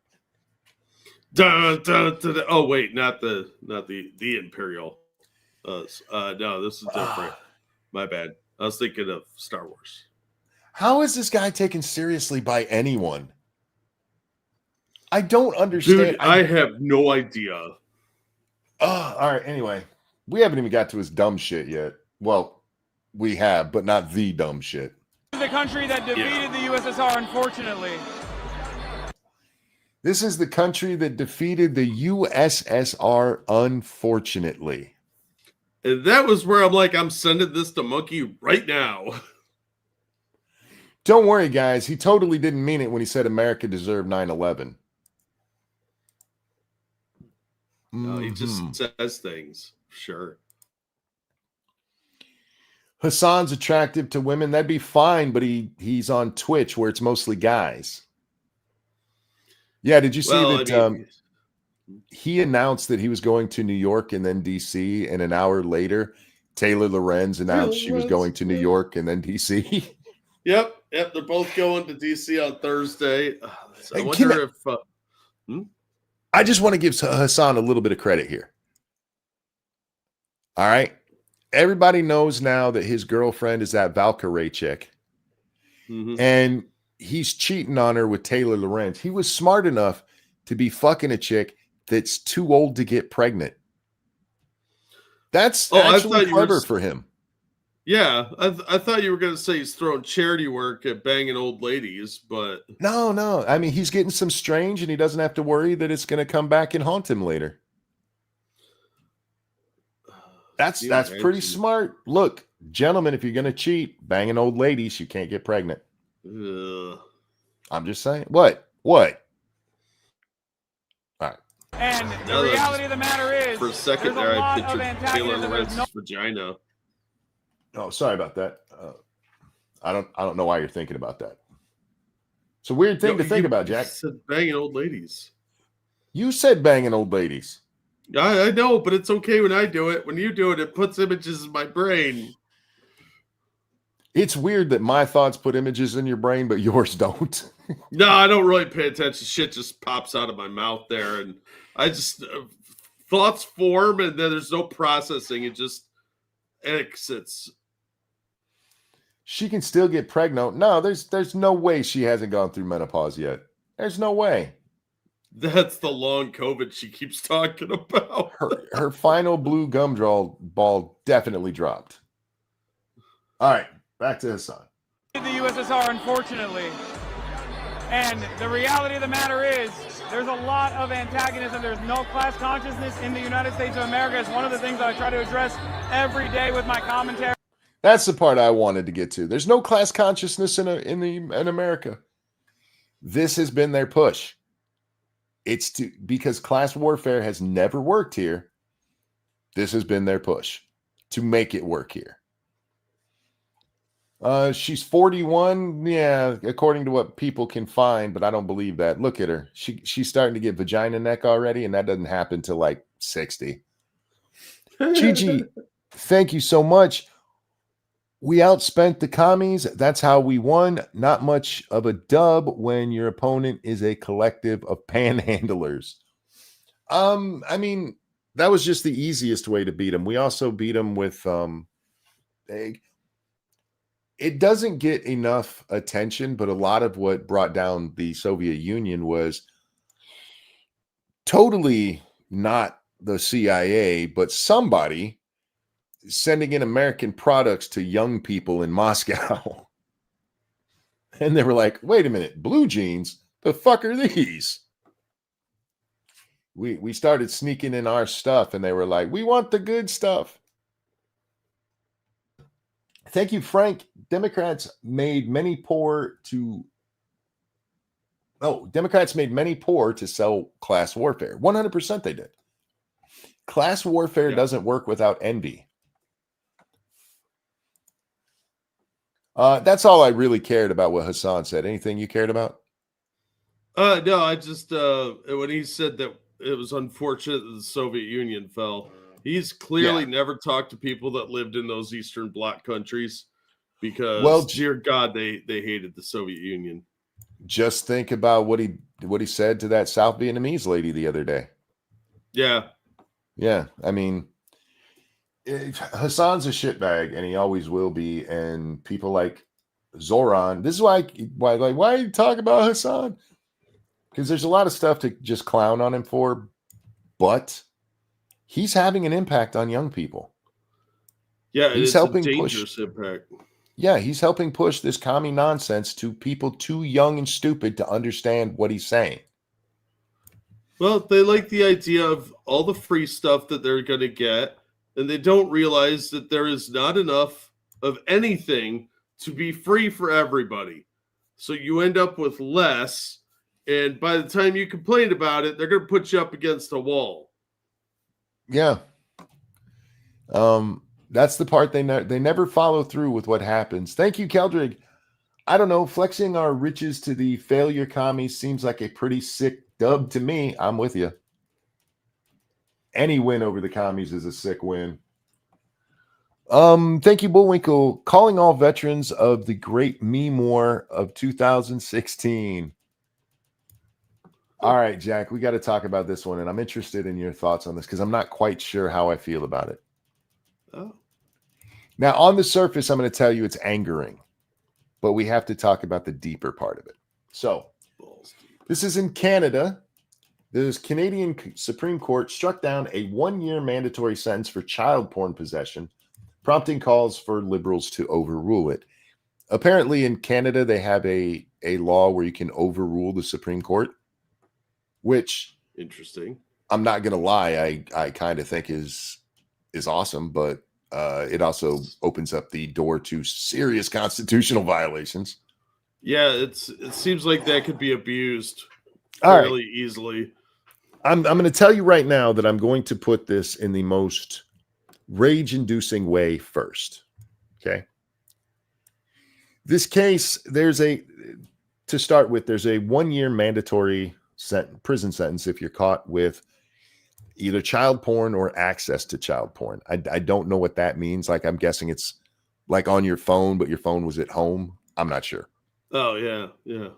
Dun, dun, dun, dun. Oh wait, not the imperial. No, this is different. My bad. I was thinking of Star Wars. How is this guy taken seriously by anyone? I don't understand. Dude, I have no idea. All right. Anyway, we haven't even got to his dumb shit yet. Well, we have, but not the dumb shit. The country that defeated the USSR, unfortunately. This is the country that defeated the USSR, unfortunately. And that was where I'm like, I'm sending this to Monkey right now. Don't worry, guys. He totally didn't mean it when he said America deserved 9/11. No, he just says things. Sure. Hassan's attractive to women. That'd be fine, but he's on Twitch where it's mostly guys. Yeah, did you see Well, that I mean, he announced that he was going to New York and then DC, and an hour later, Taylor Lorenz announced she was going to New York and then DC? Yep. They're both going to DC on Thursday. I Hey, wonder if. I just want to give Hassan a little bit of credit here. All right. Everybody knows now that his girlfriend is that Valkyrie chick. Mhm. And he's cheating on her with Taylor Lorenz. He was smart enough to be fucking a chick that's too old to get pregnant. That's actually clever for him. Yeah, I thought you were going to say he's throwing charity work at banging old ladies, but No. I mean, he's getting some strange, and he doesn't have to worry that it's going to come back and haunt him later. That's pretty smart. Look, gentlemen, if you're going to cheat, banging old ladies, you can't get pregnant. I'm just saying. What? All right. And the reality of the matter is, for a second there, I pictured Taylor Lorenz's vagina. Oh, sorry about that. I don't know why you're thinking about that. It's a weird thing to think about, Jack. You said banging old ladies. You said banging old ladies. I know, but it's okay when I do it. When you do it, it puts images in my brain. It's weird that my thoughts put images in your brain, but yours don't. No, I don't really pay attention. Shit just pops out of my mouth there, and I just thoughts form, and then there's no processing. It just exits. She can still get pregnant. No, there's no way she hasn't gone through menopause yet. There's no way. That's the long COVID she keeps talking about. Her final blue ball definitely dropped. All right, back to Hassan. The USSR, unfortunately. And the reality of the matter is, there's a lot of antagonism. There's no class consciousness in the United States of America. It's one of the things I try to address every day with my commentary. That's the part I wanted to get to. There's no class consciousness in America. This has been their push. It's because class warfare has never worked here. This has been their push to make it work here. She's 41. Yeah, according to what people can find, but I don't believe that. Look at her. She's starting to get vagina neck already, and that doesn't happen till like 60. Gigi, thank you so much. We outspent the commies. That's how we won. Not much of a dub when your opponent is a collective of panhandlers. I mean, that was just the easiest way to beat them. We also beat them with it doesn't get enough attention, but a lot of what brought down the Soviet Union was totally not the CIA, but somebody sending in American products to young people in Moscow. And they were like, wait a minute, blue jeans? The fuck are these? We started sneaking in our stuff, and they were like, we want the good stuff. Thank you, Frank. Democrats made many poor to sell class warfare. 100% they did. Class warfare doesn't work without envy. That's all I really cared about what Hassan said. Anything you cared about? No, I just when he said that it was unfortunate that the Soviet Union fell, he's clearly never talked to people that lived in those Eastern Bloc countries because, dear God, they hated the Soviet Union. Just think about what he said to that South Vietnamese lady the other day. Yeah. I mean, Hassan's a shitbag, and he always will be. And people like Zoran, this is why you talk about Hassan? Because there's a lot of stuff to just clown on him for, but he's having an impact on young people. Yeah, he's helping a dangerous impact. Yeah, he's helping push this commie nonsense to people too young and stupid to understand what he's saying. Well, they like the idea of all the free stuff that they're going to get, and they don't realize that there is not enough of anything to be free for everybody. So you end up with less, and by the time you complain about it, they're going to put you up against a wall. Yeah. That's the part they never follow through with what happens. Thank you, Keldrig. I don't know. Flexing our riches to the failure commies seems like a pretty sick dub to me. I'm with you. Any win over the commies is a sick win. Thank you, Bullwinkle. Calling all veterans of the great meme war of 2016. All right, Jack, we got to talk about this one, and I'm interested in your thoughts on this because I'm not quite sure how I feel about it. Oh. Now, on the surface, I'm going to tell you it's angering, but we have to talk about the deeper part of it. So, this is in Canada. The Canadian Supreme Court struck down a 1-year mandatory sentence for child porn possession, prompting calls for liberals to overrule it. Apparently, in Canada, they have a law where you can overrule the Supreme Court, which, interesting. I'm not going to lie, I kind of think is awesome, but it also opens up the door to serious constitutional violations. Yeah, it seems like that could be abused All fairly easily. I'm going to tell you right now that I'm going to put this in the most rage-inducing way first. Okay. This case, there's a 1-year mandatory prison sentence if you're caught with either child porn or access to child porn. I don't know what that means. Like, I'm guessing it's like on your phone, but your phone was at home. I'm not sure. Oh, yeah. Yeah.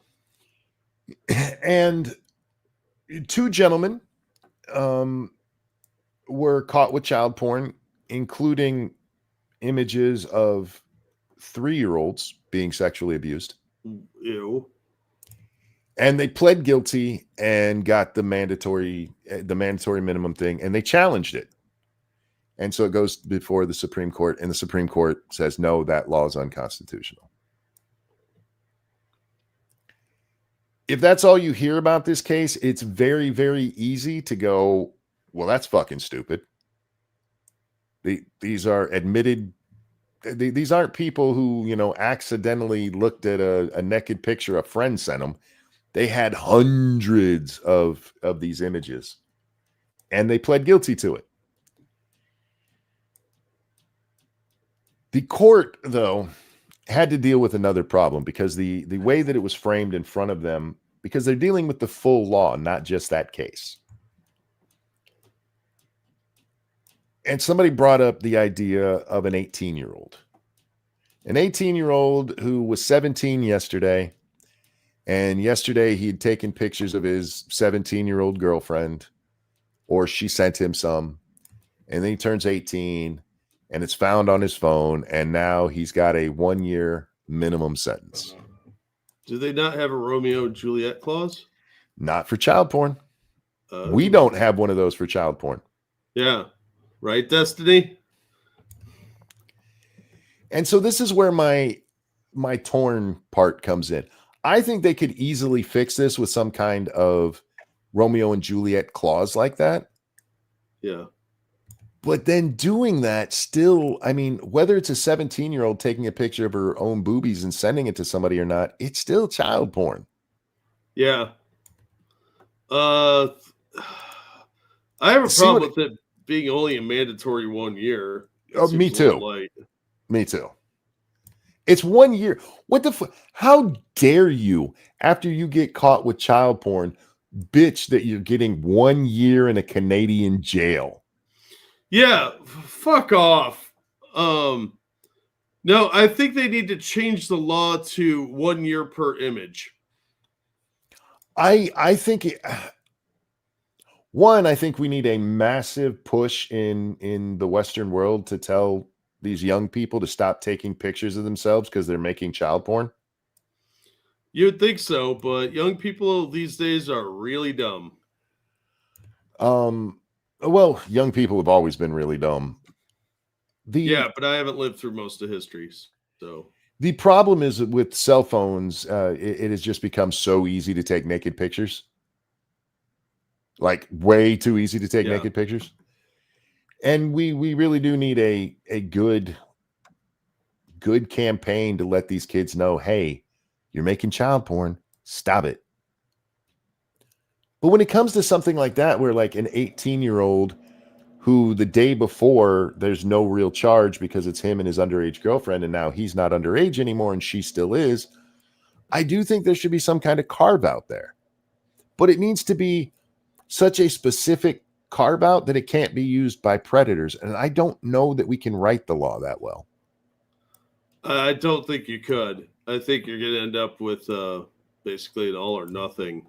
And 2 gentlemen were caught with child porn, including images of 3-year-olds being sexually abused. Ew. And they pled guilty and got the mandatory minimum thing, and they challenged it. And so it goes before the Supreme Court, and the Supreme Court says, no, that law is unconstitutional. If that's all you hear about this case, it's very, very easy to go, well, that's fucking stupid. These are admitted. These aren't people who, accidentally looked at a naked picture a friend sent them. They had hundreds of these images, and they pled guilty to it. The court, though, had to deal with another problem because the way that it was framed in front of them, because they're dealing with the full law, not just that case. And somebody brought up the idea of an 18-year-old. An 18-year-old who was 17 yesterday, and yesterday he had taken pictures of his 17-year-old girlfriend, or she sent him some, and then he turns 18, and it's found on his phone, and now he's got a 1-year minimum sentence. Do they not have a Romeo and Juliet clause? Not for child porn. We don't have one of those for child porn. Yeah. Right, Destiny? And so this is where my torn part comes in. I think they could easily fix this with some kind of Romeo and Juliet clause like that. Yeah. But then doing that still, I mean, whether it's a 17-year-old taking a picture of her own boobies and sending it to somebody or not, it's still child porn. Yeah. I have a problem with it being only a mandatory 1 year. Me too. Me too. It's 1 year. What the how dare you, after you get caught with child porn, bitch that you're getting 1 year in a Canadian jail? Yeah, fuck off. No, I think they need to change the law to 1 year per image. I think I think we need a massive push in the Western world to tell these young people to stop taking pictures of themselves because they're making child porn. You'd think so, but young people these days are really dumb. Well, young people have always been really dumb. Yeah, but I haven't lived through most of history, so. The problem is that with cell phones, it has just become so easy to take naked pictures. Like way too easy to take naked pictures. And we really do need a good campaign to let these kids know, hey, you're making child porn, stop it. But when it comes to something like that, where like an 18-year-old who the day before there's no real charge because it's him and his underage girlfriend, and now he's not underage anymore and she still is, I do think there should be some kind of carve out there, but it needs to be such a specific carve out that it can't be used by predators. And I don't know that we can write the law that well. I don't think you could. I think you're going to end up with basically an all or nothing.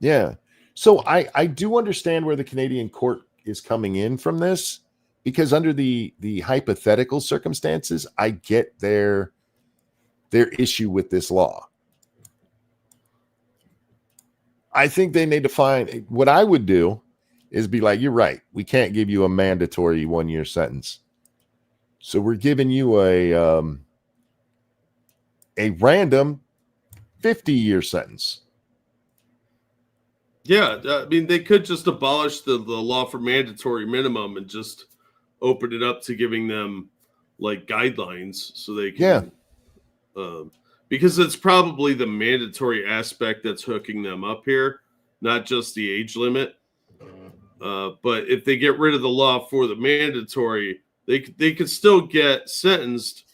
Yeah. So I do understand where the Canadian court is coming in from this, because under the hypothetical circumstances, I get their issue with this law. I think they need to find, what I would do is be like, you're right, we can't give you a mandatory 1-year sentence. So we're giving you a random 50-year sentence. Yeah, I mean, they could just abolish the law for mandatory minimum and just open it up to giving them like guidelines so they can. Yeah. Because it's probably the mandatory aspect that's hooking them up here, not just the age limit. But if they get rid of the law for the mandatory, they could still get sentenced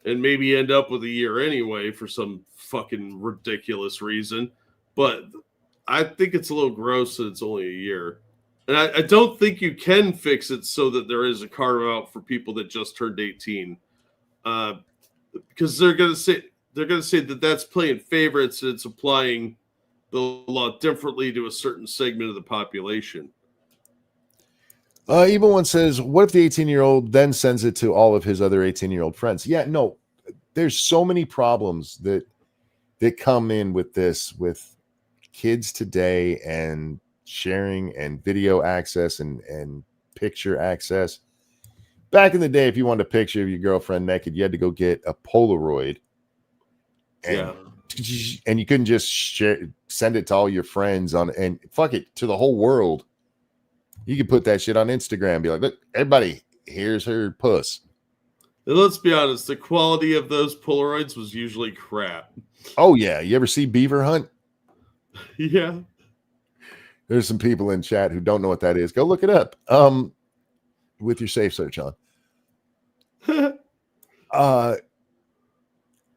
and maybe end up with a year anyway for some fucking ridiculous reason. But I think it's a little gross that it's only a year. And I don't think you can fix it so that there is a carve out for people that just turned 18. Because they're going to say that that's playing favorites and it's applying the law differently to a certain segment of the population. Evil One says, what if the 18-year-old then sends it to all of his other 18-year-old friends? Yeah, no, there's so many problems that come in with this, with kids today and sharing and video access and picture access. Back in the day, if you wanted a picture of your girlfriend naked, you had to go get a Polaroid. And you couldn't just send it to all your friends and fuck it to the whole world. You could put that shit on Instagram and be like, look, everybody, here's her puss. And let's be honest, the quality of those Polaroids was usually crap. Oh, yeah. You ever see Beaver Hunt? Yeah. There's some people in chat who don't know what that is. Go look it up. With your safe search on.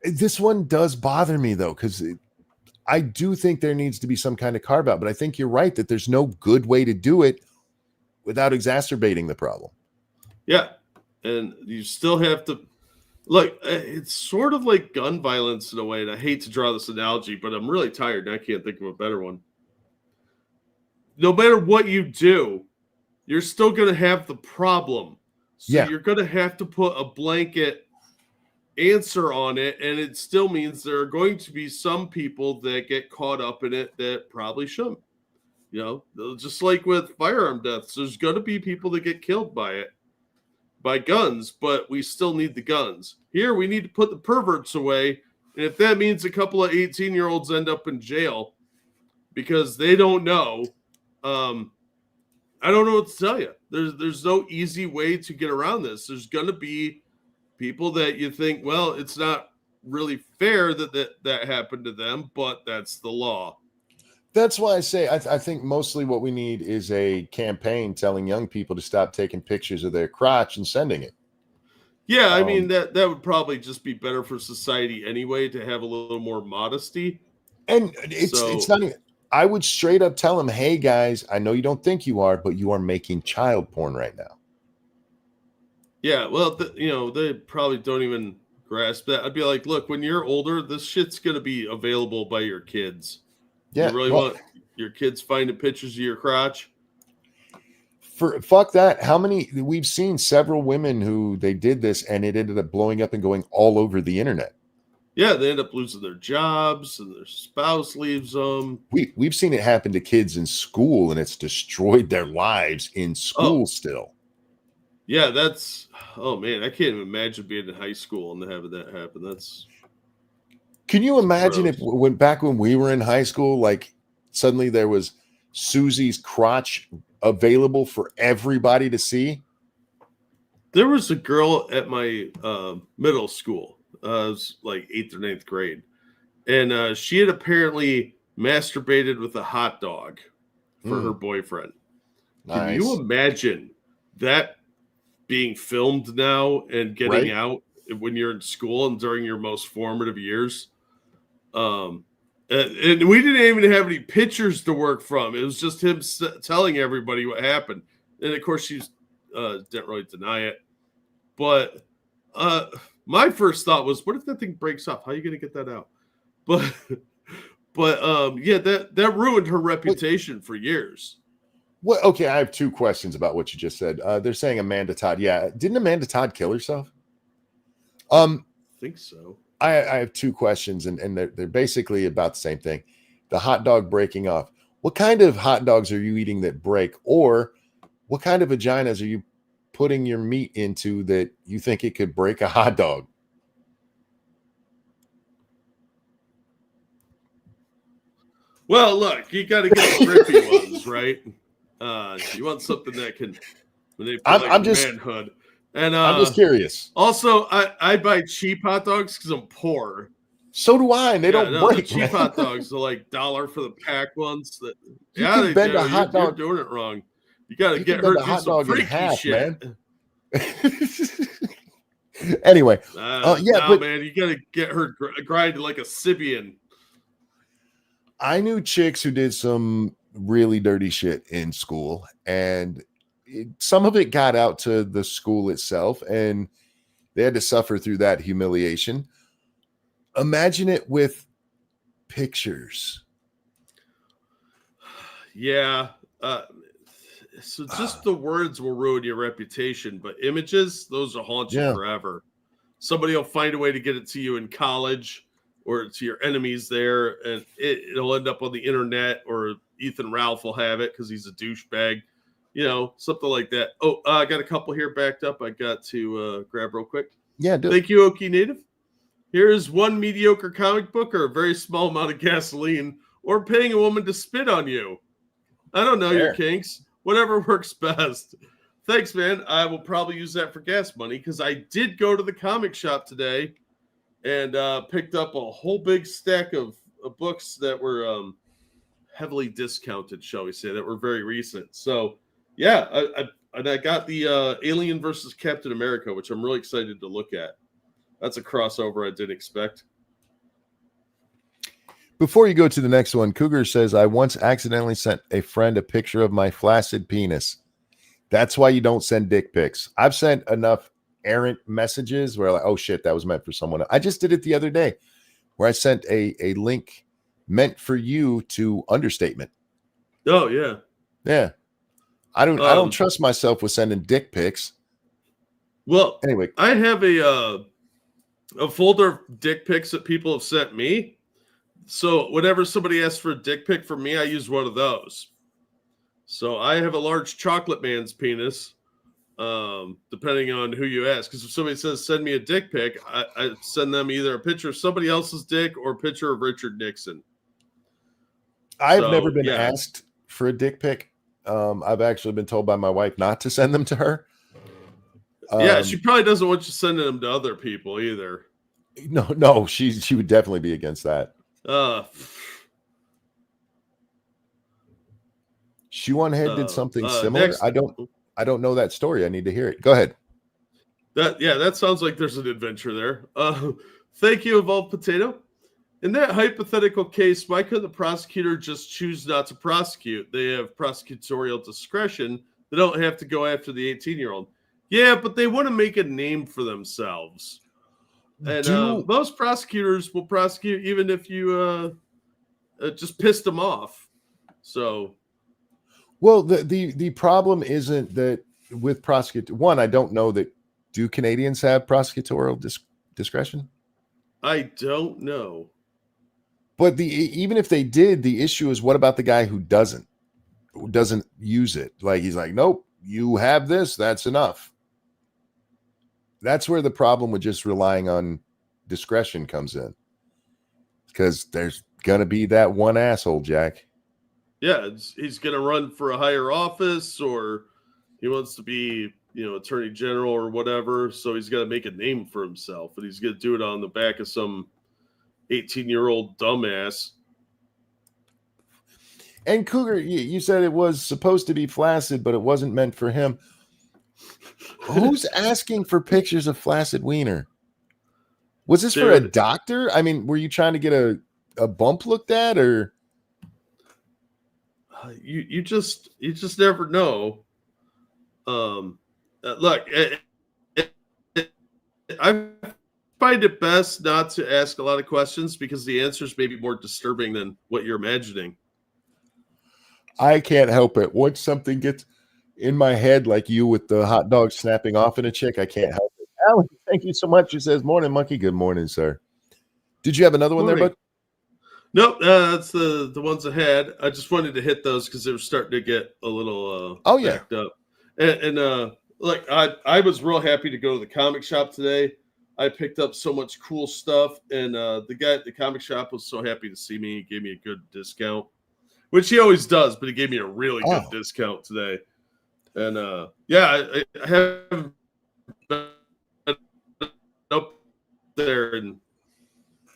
This one does bother me, though, because I do think there needs to be some kind of carve out, but I think you're right that there's no good way to do it without exacerbating the problem. Yeah. And you still have to, like, it's sort of like gun violence in a way. And I hate to draw this analogy, but I'm really tired and I can't think of a better one. No matter what you do, you're still going to have the problem. So you're going to have to put a blanket answer on it. And it still means there are going to be some people that get caught up in it that probably shouldn't. You know, just like with firearm deaths, there's going to be people that get killed by guns, but we still need the guns. Here, we need to put the perverts away. And if that means a couple of 18-year-olds end up in jail because they don't know, I don't know what to tell you. There's no easy way to get around this. There's going to be people that you think, well, it's not really fair that happened to them, but that's the law. That's why I say I think mostly what we need is a campaign telling young people to stop taking pictures of their crotch and sending it. Yeah, I mean, that would probably just be better for society anyway, to have a little more modesty. And it's not even, I would straight up tell them, hey guys, I know you don't think you are, but you are making child porn right now. Yeah, well, they probably don't even grasp that. I'd be like, look, when you're older, this shit's going to be available by your kids. Yeah, you really want your kids finding pictures of your crotch? Fuck that. How many? We've seen several women who they did this and it ended up blowing up and going all over the internet. Yeah, they end up losing their jobs and their spouse leaves them. We've seen it happen to kids in school and it's destroyed their lives in school still. Yeah, oh man, I can't even imagine being in high school and having that happen. Can you imagine if back when we were in high school, like suddenly there was Susie's crotch available for everybody to see? There was a girl at my middle school. It was like 8th or 9th grade. And she had apparently masturbated with a hot dog for her boyfriend. Nice. Can you imagine that being filmed now and getting out when you're in school and during your most formative years? And we didn't even have any pictures to work from. It was just him telling everybody what happened. And of course, she didn't really deny it. But my first thought was, what if that thing breaks off? How are you going to get that out? But yeah, that ruined her reputation for years. Well, okay, I have two questions about what you just said. They're saying Amanda Todd. Yeah, didn't Amanda Todd kill herself? I think so. I have two questions, and they're basically about the same thing. The hot dog breaking off. What kind of hot dogs are you eating that break? Or what kind of vaginas are you putting your meat into that you think it could break a hot dog? Well, look, you got to get the grippy ones, right? You want something that can manipulate manhood. And I'm just curious. Also, I buy cheap hot dogs because I'm poor. So do I, and they don't break. The cheap hot dogs are like $1 for the pack ones. They bend a hot dog. You're doing it wrong. You got to get her to do some freaky shit. Man. Anyway, man, you got to get her grinded like a Sibian. I knew chicks who did some really dirty shit in school, and some of it got out to the school itself, and they had to suffer through that humiliation. Imagine it with pictures. Yeah. So just the words will ruin your reputation, but images, those will haunt you forever. Somebody will find a way to get it to you in college or to your enemies there, and it'll end up on the internet, or Ethan Ralph will have it because he's a douchebag. Something like that. Oh, I got a couple here backed up. I got to grab real quick. Yeah, thank you, Okie Native. Here's one mediocre comic book, or a very small amount of gasoline, or paying a woman to spit on you. I don't know your kinks. Whatever works best. Thanks, man. I will probably use that for gas money, because I did go to the comic shop today and picked up a whole big stack of books that were heavily discounted, shall we say, that were very recent. So, yeah, I got the Alien versus Captain America, which I'm really excited to look at. That's a crossover I didn't expect. Before you go to the next one, Cougar says, I once accidentally sent a friend a picture of my flaccid penis. That's why you don't send dick pics. I've sent enough errant messages where, like, oh shit, that was meant for someone else. I just did it the other day where I sent a link meant for you to Understatement. Oh, yeah. Yeah. I don't trust myself with sending dick pics. Well, anyway, I have a folder of dick pics that people have sent me. So whenever somebody asks for a dick pic from me, I use one of those. So I have a large chocolate man's penis, depending on who you ask. Because if somebody says, send me a dick pic, I send them either a picture of somebody else's dick or a picture of Richard Nixon. I've never been asked for a dick pic. I've actually been told by my wife not to send them to her. She probably doesn't want you sending them to other people either. No, she would definitely be against that. Shoe on Head did something similar. Next, I don't know that story. I need to hear it. Go ahead. That sounds like there's an adventure there. Thank you, Evolved Potato. In that hypothetical case, why couldn't the prosecutor just choose not to prosecute? They have prosecutorial discretion. They don't have to go after the 18-year-old. Yeah, but they want to make a name for themselves. And most prosecutors will prosecute even if you just pissed them off. So, well, the problem isn't that with prosecute. One, I don't know that. Do Canadians have prosecutorial discretion? I don't know. But even if they did, the issue is, what about the guy who doesn't use it? Like, he's like, nope, you have this, that's enough. That's where the problem with just relying on discretion comes in, because there's gonna be that one asshole, Jack. Yeah, he's gonna run for a higher office, or he wants to be, attorney general or whatever. So he's got to make a name for himself, and he's gonna do it on the back of some 18-year-old dumbass. And Cougar, you said it was supposed to be flaccid, but it wasn't meant for him. Who's asking for pictures of flaccid wiener? Was this for a doctor? I mean, were you trying to get a a bump looked at, or you just never know. Look, I find it best not to ask a lot of questions because the answers may be more disturbing than what you're imagining. I can't help it. Once something gets in my head, like you with the hot dog snapping off in a chick, I can't help it. Alan, thank you so much. He says, "Morning, monkey." Good morning, sir. Did you have another one there, bud? Nope, that's the ones ahead. I just wanted to hit those because they were starting to get a little backed up. And like I was real happy to go to the comic shop today. I picked up so much cool stuff, and the guy at the comic shop was so happy to see me. He gave me a good discount, which he always does, but he gave me a really good discount today. And I haven't been up there in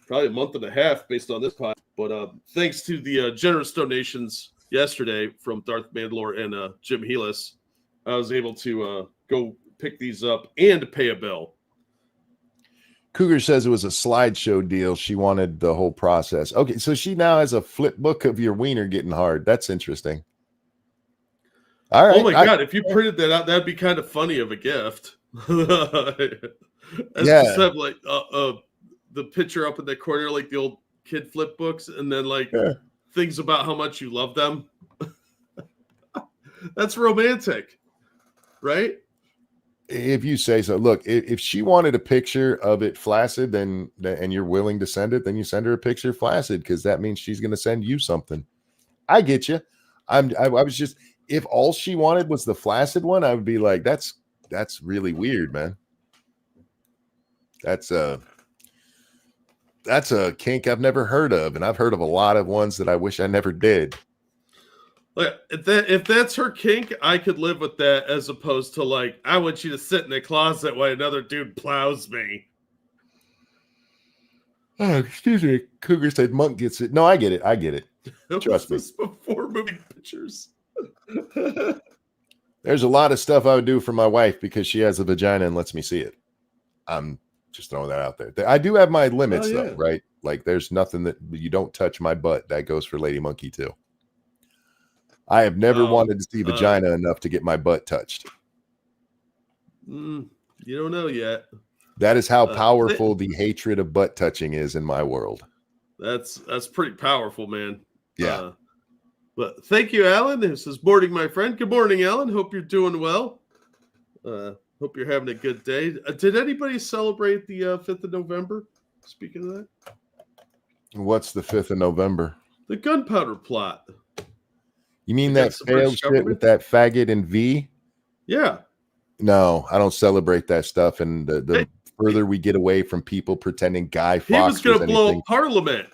probably a month and a half based on this pod. But thanks to the generous donations yesterday from Darth Mandalore and Jim Helis, I was able to go pick these up and pay a bill. Cougar says it was a slideshow deal. She wanted the whole process. Okay, so she now has a flip book of your wiener getting hard. That's interesting. All right. Oh my God, if you printed that out, that'd be kind of funny of a gift. Just have like the picture up in the corner, like the old kid flip books, and then like things about how much you love them. That's romantic, right? If you say so. Look, if she wanted a picture of it flaccid, and you're willing to send it, then you send her a picture flaccid, because that means she's going to send you something. I get you. I was just, if all she wanted was the flaccid one, I would be like, that's really weird, man. That's a kink I've never heard of, and I've heard of a lot of ones that I wish I never did. If that's her kink, I could live with that, as opposed to like, I want you to sit in the closet while another dude plows me. Oh, excuse me. Cougar said Monk gets it. No, I get it. Trust me. Before moving pictures. There's a lot of stuff I would do for my wife because she has a vagina and lets me see it. I'm just throwing that out there. I do have my limits though, right? Like there's nothing that you don't touch my butt. That goes for Lady Monkey too. I have never wanted to see vagina enough to get my butt touched. You don't know yet. That is how powerful the hatred of butt touching is in my world. That's pretty powerful, man. Yeah. But thank you, Alan. This is Morning, my friend. Good morning, Alan. Hope you're doing well. Hope you're having a good day. Did anybody celebrate the 5th of November? Speaking of that. What's the 5th of November? The gunpowder plot. You mean that failed shit with that faggot and V? Yeah. No, I don't celebrate that stuff. And the further we get away from people pretending Guy Fawkes he was going to blow up Parliament,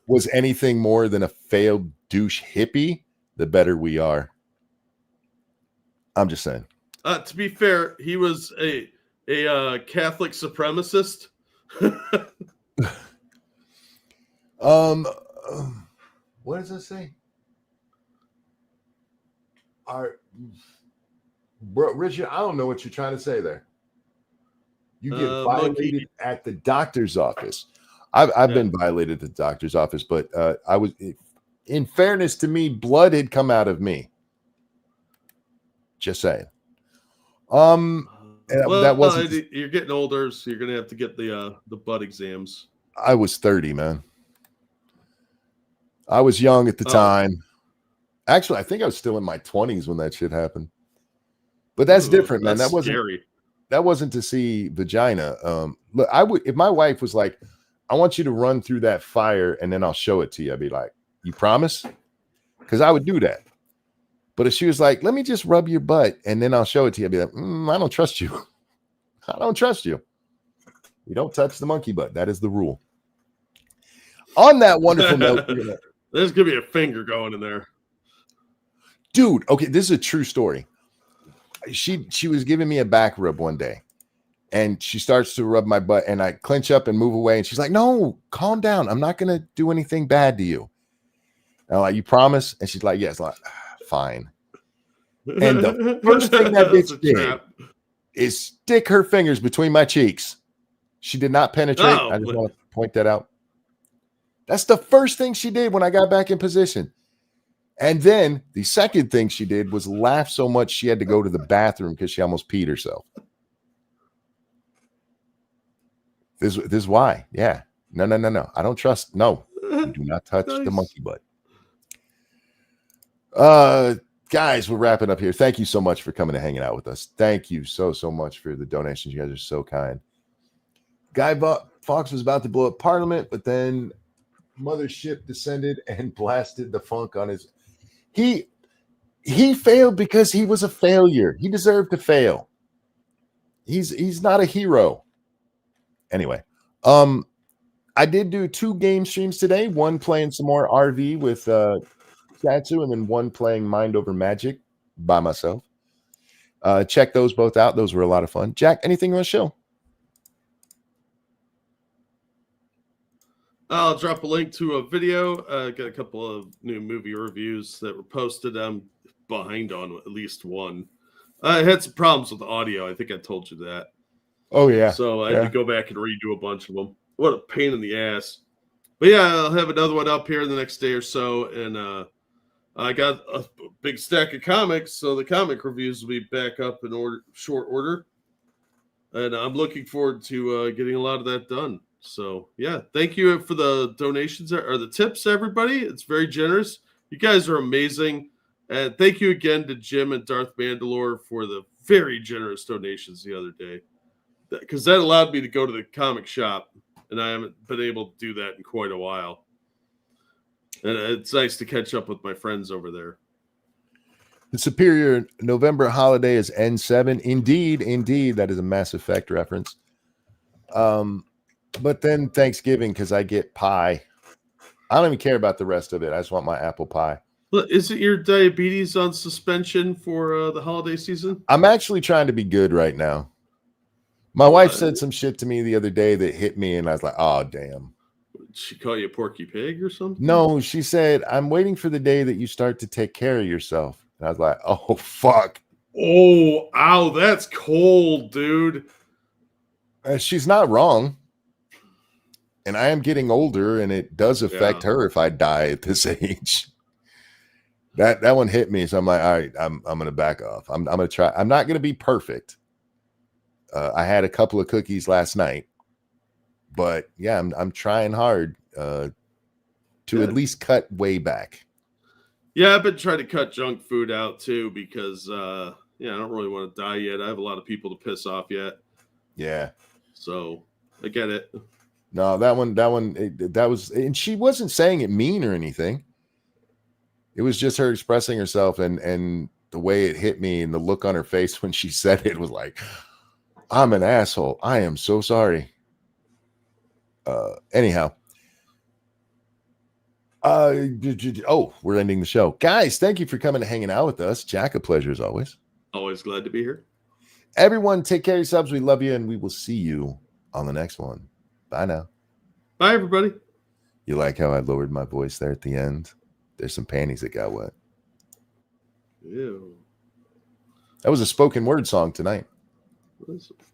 was anything more than a failed douche hippie, the better we are. I'm just saying. To be fair, he was a Catholic supremacist. What does it say? Bro, Richard, I don't know what you're trying to say there. You get violated at the doctor's office. I've been violated at the doctor's office, but I was, in fairness to me, blood had come out of me. Just saying. That wasn't. You're getting older, so you're gonna have to get the butt exams. I was 30, man. I was young at the time. Actually, I think I was still in my 20s when that shit happened. But that's different, man. That wasn't scary. That wasn't to see vagina. Look, I would, if my wife was like, I want you to run through that fire and then I'll show it to you, I'd be like, you promise? Because I would do that. But if she was like, let me just rub your butt and then I'll show it to you, I'd be like, I don't trust you. I don't trust you. You don't touch the monkey butt. That is the rule. On that wonderful note, there's gonna be a finger going in there. Dude, okay, this is a true story. She was giving me a back rub one day and she starts to rub my butt and I clench up and move away and she's like, no, calm down. I'm not going to do anything bad to you. And I'm like, you promise? And she's like, yes. I'm like, fine. And the first thing that bitch did is stick her fingers between my cheeks. She did not penetrate. I just want to point that out. That's the first thing she did when I got back in position. And then the second thing she did was laugh so much she had to go to the bathroom because she almost peed herself. This is why. Yeah. No. I don't trust. No. You do not touch the monkey butt. Guys, we're wrapping up here. Thank you so much for coming and hanging out with us. Thank you so much for the donations. You guys are so kind. Guy Fawkes was about to blow up Parliament, but then Mothership descended and blasted the funk on his. He failed because he was a failure. He deserved to fail. He's not a hero. Anyway, I did do 2 game streams today. One playing some more RV with Satsu, and then one playing Mind Over Magic by myself. Check those both out. Those were a lot of fun. Jack, anything on the show? I'll drop a link to a video. Got a couple of new movie reviews that were posted. I'm behind on at least one. I had some problems with the audio. I think I told you that. Oh, yeah. So I had to go back and redo a bunch of them. What a pain in the ass. But yeah, I'll have another one up here in the next day or so. And I got a big stack of comics, so the comic reviews will be back up in short order. And I'm looking forward to getting a lot of that done. So, yeah, thank you for the donations or the tips, everybody. It's very generous. You guys are amazing. And thank you again to Jim and Darth Mandalore for the very generous donations the other day. Because that allowed me to go to the comic shop, and I haven't been able to do that in quite a while. And it's nice to catch up with my friends over there. The Superior November holiday is N7. Indeed, that is a Mass Effect reference. But then Thanksgiving, because I get pie. I don't even care about the rest of it. I just want my apple pie. Look, is it your diabetes on suspension for the holiday season? I'm actually trying to be good right now. My wife said some shit to me the other day that hit me, and I was like, oh, damn. Did she call you a porky pig or something? No, she said, I'm waiting for the day that you start to take care of yourself. And I was like, oh, fuck. Oh, ow, that's cold, dude. She's not wrong. And I am getting older, and it does affect her if I die at this age. That one hit me, so I'm like, all right, I'm gonna back off. I'm gonna try. I'm not gonna be perfect. I had a couple of cookies last night, but yeah, I'm trying hard to at least cut way back. Yeah, I've been trying to cut junk food out too because I don't really want to die yet. I have a lot of people to piss off yet. Yeah, so I get it. No, that was, and she wasn't saying it mean or anything. It was just her expressing herself, and the way it hit me and the look on her face when she said it was like, I'm an asshole. I am so sorry. Anyhow. We're ending the show. Guys, thank you for coming and hanging out with us. Jack, a pleasure as always. Always glad to be here. Everyone, take care of yourselves. We love you, and we will see you on the next one. Bye now. Bye, everybody. You like how I lowered my voice there at the end? There's some panties that got wet. Ew. That was a spoken word song tonight. What is it?